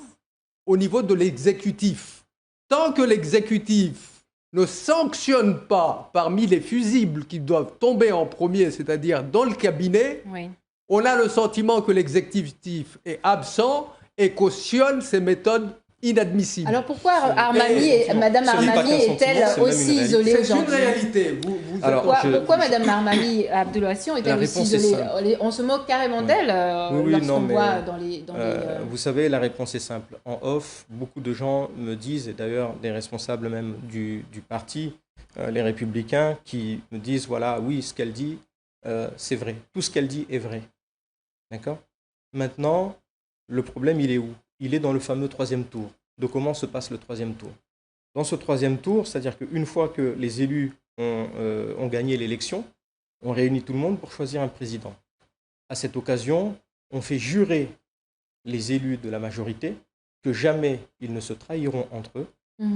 au niveau de l'exécutif. Tant que l'exécutif ne sanctionne pas parmi les fusibles qui doivent tomber en premier, c'est-à-dire dans le cabinet, oui, on a le sentiment que l'exécutif est absent et cautionne ces méthodes inadmissibles. Alors pourquoi Madame Armani est-elle aussi isolée aujourd'hui? C'est une réalité. Pourquoi Madame Armani Abdollahian est-elle aussi isolée? On se moque carrément d'elle lorsqu'on voit dans les... Vous savez, la réponse est simple. En off, beaucoup de gens me disent, et d'ailleurs des responsables même du parti, les Républicains, qui me disent, voilà, oui, ce qu'elle dit, c'est vrai. Tout ce qu'elle dit est vrai. D'accord? Maintenant, le problème, il est où? Il est dans le fameux troisième tour. De comment se passe le troisième tour? Dans ce troisième tour, c'est-à-dire qu'une fois que les élus ont gagné l'élection, on réunit tout le monde pour choisir un président. À cette occasion, on fait jurer les élus de la majorité que jamais ils ne se trahiront entre eux,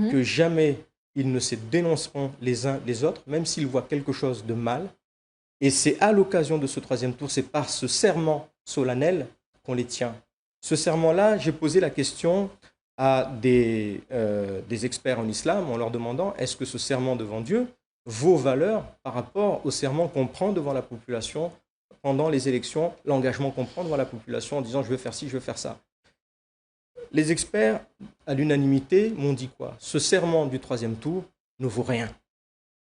que jamais ils ne se dénonceront les uns les autres, même s'ils voient quelque chose de mal. Et c'est à l'occasion de ce troisième tour, c'est par ce serment solennel qu'on les tient. Ce serment-là, j'ai posé la question à des experts en islam en leur demandant est-ce que ce serment devant Dieu vaut valeur par rapport au serment qu'on prend devant la population pendant les élections, l'engagement qu'on prend devant la population en disant je veux faire ci, je veux faire ça. Les experts, à l'unanimité, m'ont dit quoi? Ce serment du troisième tour ne vaut rien.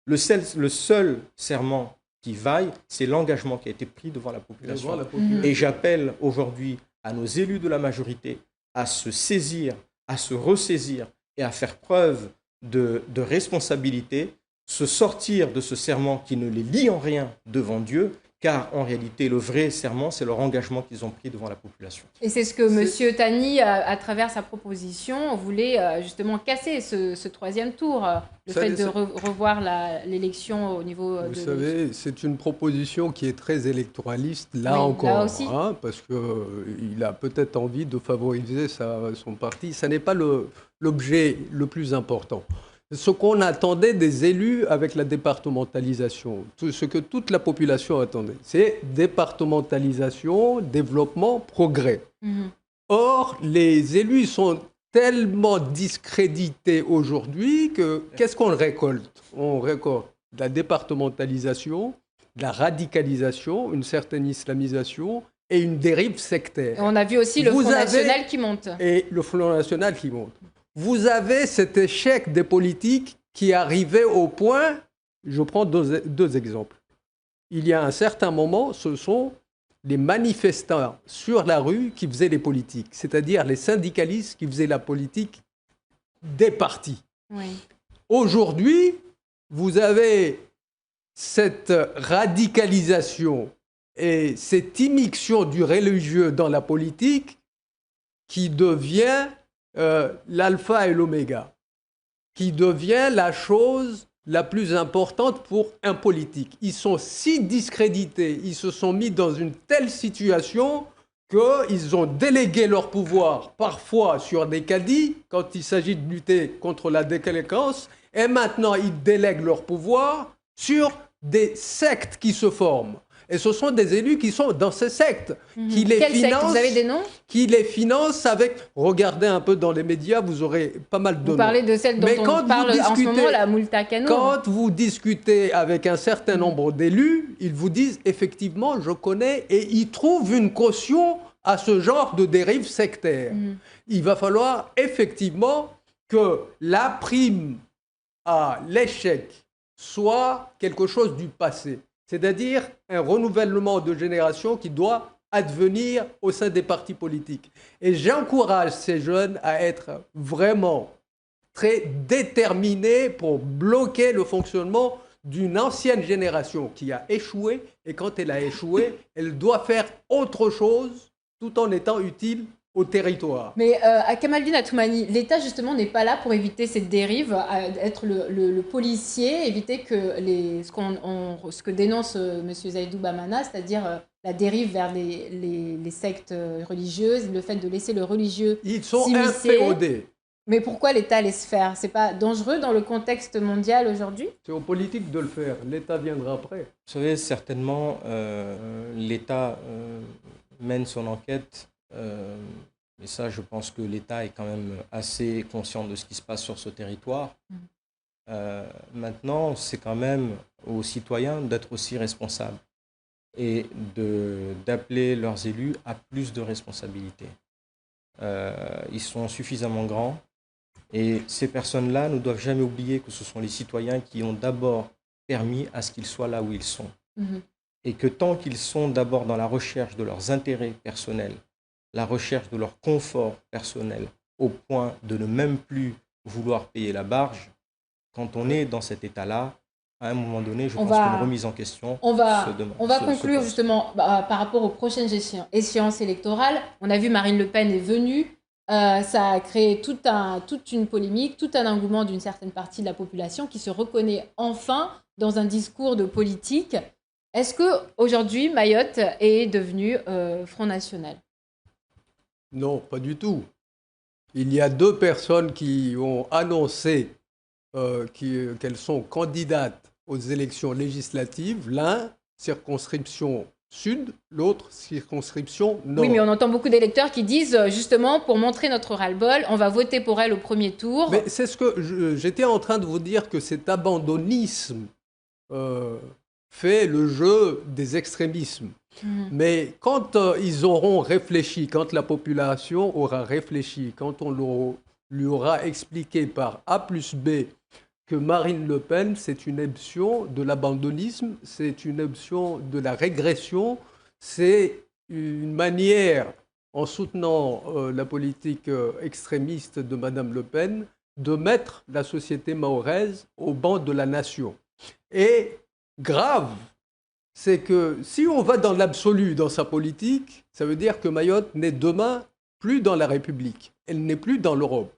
Le seul serment qui vaille, c'est l'engagement qui a été pris devant la population. Et j'appelle aujourd'hui à nos élus de la majorité à se saisir, à se ressaisir et à faire preuve de responsabilité, se sortir de ce serment qui ne les lie en rien devant Dieu, car en réalité, le vrai serment, c'est leur engagement qu'ils ont pris devant la population. Et c'est ce que M. Tani, à travers sa proposition, voulait justement casser ce troisième tour, le fait de revoir l'élection au niveau de... Vous savez, c'est une proposition qui est très électoraliste, là encore, là aussi. Parce qu'il a peut-être envie de favoriser son parti. Ce n'est pas l'objet le plus important. Ce qu'on attendait des élus avec la départementalisation, ce que toute la population attendait, c'est départementalisation, développement, progrès. Or, les élus sont tellement discrédités aujourd'hui que qu'est-ce qu'on récolte? On récolte de la départementalisation, de la radicalisation, une certaine islamisation et une dérive sectaire. Et on a vu aussi le Front National qui monte. Et le Front National qui monte. Vous avez cet échec des politiques qui arrivait au point, je prends deux exemples. Il y a un certain moment, ce sont les manifestants sur la rue qui faisaient les politiques, c'est-à-dire les syndicalistes qui faisaient la politique des partis. Oui. Aujourd'hui, vous avez cette radicalisation et cette immixtion du religieux dans la politique qui devient l'alpha et l'oméga, qui devient la chose la plus importante pour un politique. Ils sont si discrédités, ils se sont mis dans une telle situation qu'ils ont délégué leur pouvoir parfois sur des caddies quand il s'agit de lutter contre la délinquance, et maintenant ils délèguent leur pouvoir sur des sectes qui se forment. Et ce sont des élus qui sont dans ces sectes, qui les Quelle financent. secte? Vous avez des noms? Qui les financent avec... Regardez un peu dans les médias, vous aurez pas mal de noms. Vous parlez de celle dont on parle en ce moment, la Moulta Kanour. Quand vous discutez avec un certain nombre d'élus, ils vous disent effectivement, je connais, et ils trouvent une caution à ce genre de dérive sectaire. Il va falloir effectivement que la prime à l'échec soit quelque chose du passé, c'est-à-dire un renouvellement de génération qui doit advenir au sein des partis politiques. Et j'encourage ces jeunes à être vraiment très déterminés pour bloquer le fonctionnement d'une ancienne génération qui a échoué, et quand elle a échoué, elle doit faire autre chose tout en étant utile au territoire. Mais à Kamaldine Atoumani, l'État justement n'est pas là pour éviter cette dérive, être le policier, éviter que ce que dénonce M. Zaïdou Bamana, c'est-à-dire la dérive vers les sectes religieuses, le fait de laisser le religieux Ils sont s'immiscer. inféodés. Mais pourquoi l'État laisse faire? C'est pas dangereux dans le contexte mondial aujourd'hui? C'est aux politiques de le faire. L'État viendra après. Vous savez, certainement, l'État mène son enquête. Et ça, je pense que l'État est quand même assez conscient de ce qui se passe sur ce territoire. Maintenant, c'est quand même aux citoyens d'être aussi responsables et d'appeler leurs élus à plus de responsabilités. Ils sont suffisamment grands et ces personnes-là ne doivent jamais oublier que ce sont les citoyens qui ont d'abord permis à ce qu'ils soient là où ils sont. Et que tant qu'ils sont d'abord dans la recherche de leurs intérêts personnels, la recherche de leur confort personnel, au point de ne même plus vouloir payer la barge, quand on est dans cet état-là, à un moment donné, je pense qu'une remise en question on va conclure justement par rapport aux prochaines échéances électorales. On a vu Marine Le Pen est venue. Ça a créé toute une polémique, tout un engouement d'une certaine partie de la population qui se reconnaît enfin dans un discours de politique. Est-ce qu'aujourd'hui, Mayotte est devenue Front National? Non, pas du tout. Il y a 2 personnes qui ont annoncé qu'elles sont candidates aux élections législatives. L'un, circonscription sud, l'autre, circonscription nord. Oui, mais on entend beaucoup d'électeurs qui disent, justement, pour montrer notre ras-le-bol, on va voter pour elle au premier tour. Mais c'est ce que j'étais en train de vous dire, que cet abandonnisme fait le jeu des extrémismes. Mais quand ils auront réfléchi, quand la population aura réfléchi, quand on lui aura expliqué par A plus B que Marine Le Pen, c'est une option de l'abandonnisme, c'est une option de la régression, c'est une manière, en soutenant la politique extrémiste de Madame Le Pen, de mettre la société mahoraise au banc de la nation. Et grave, c'est que si on va dans l'absolu dans sa politique, ça veut dire que Mayotte n'est demain plus dans la République, elle n'est plus dans l'Europe.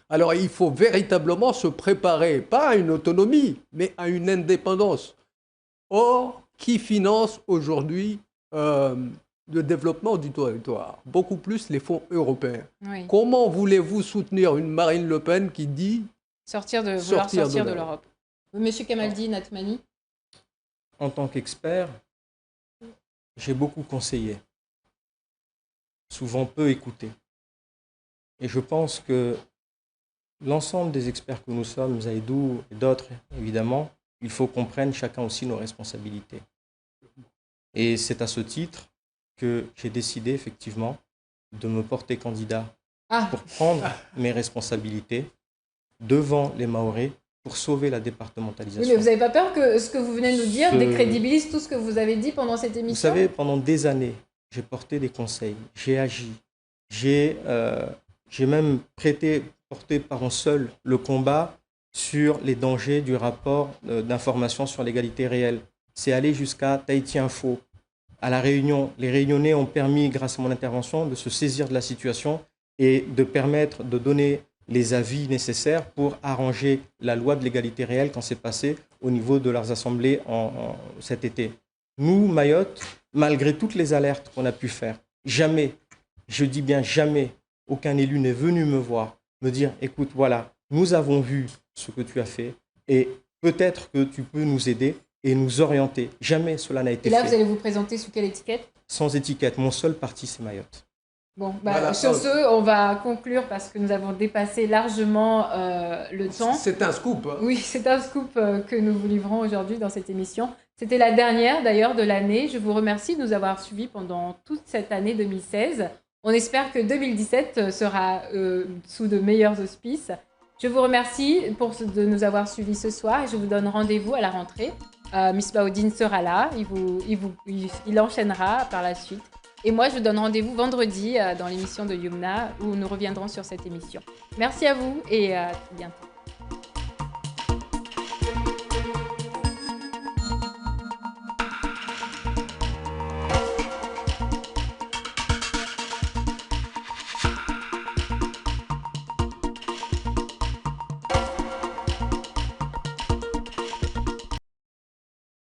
Alors il faut véritablement se préparer, pas à une autonomie, mais à une indépendance. Or, qui finance aujourd'hui le développement du territoire? Beaucoup plus les fonds européens. Oui. Comment voulez-vous soutenir une Marine Le Pen qui dit vouloir sortir de l'Europe? Monsieur Kamaldine Atoumani? En tant qu'expert, j'ai beaucoup conseillé, souvent peu écouté. Et je pense que l'ensemble des experts que nous sommes, Zaïdou et d'autres, évidemment, il faut qu'on prenne chacun aussi nos responsabilités. Et c'est à ce titre que j'ai décidé effectivement de me porter candidat pour prendre mes responsabilités devant les Mahorais pour sauver la départementalisation. Oui, mais vous n'avez pas peur que ce que vous venez de nous dire décrédibilise tout ce que vous avez dit pendant cette émission? Vous savez, pendant des années, j'ai porté des conseils, j'ai agi, j'ai même porté seul le combat sur les dangers du rapport d'information sur l'égalité réelle. C'est allé jusqu'à Tahiti Info. À La Réunion, les Réunionnais ont permis, grâce à mon intervention, de se saisir de la situation et de permettre de donner les avis nécessaires pour arranger la loi de l'égalité réelle quand c'est passé au niveau de leurs assemblées cet été. Nous, Mayotte, malgré toutes les alertes qu'on a pu faire, jamais, je dis bien jamais, aucun élu n'est venu me voir, me dire, écoute, voilà, nous avons vu ce que tu as fait et peut-être que tu peux nous aider. et nous orienter. Jamais cela n'a été fait. Et là, fait. vous allez vous présenter sous quelle étiquette? Sans étiquette. Mon seul parti, c'est Mayotte. Bon, sur ce, on va conclure parce que nous avons dépassé largement le temps. C'est un scoop. Hein. Oui, c'est un scoop que nous vous livrons aujourd'hui dans cette émission. C'était la dernière d'ailleurs de l'année. Je vous remercie de nous avoir suivis pendant toute cette année 2016. On espère que 2017 sera sous de meilleurs auspices. Je vous remercie de nous avoir suivis ce soir et je vous donne rendez-vous à la rentrée. Miss Baudine sera là, il enchaînera par la suite. Et moi, je vous donne rendez-vous vendredi dans l'émission de Yumna où nous reviendrons sur cette émission. Merci à vous et à bientôt.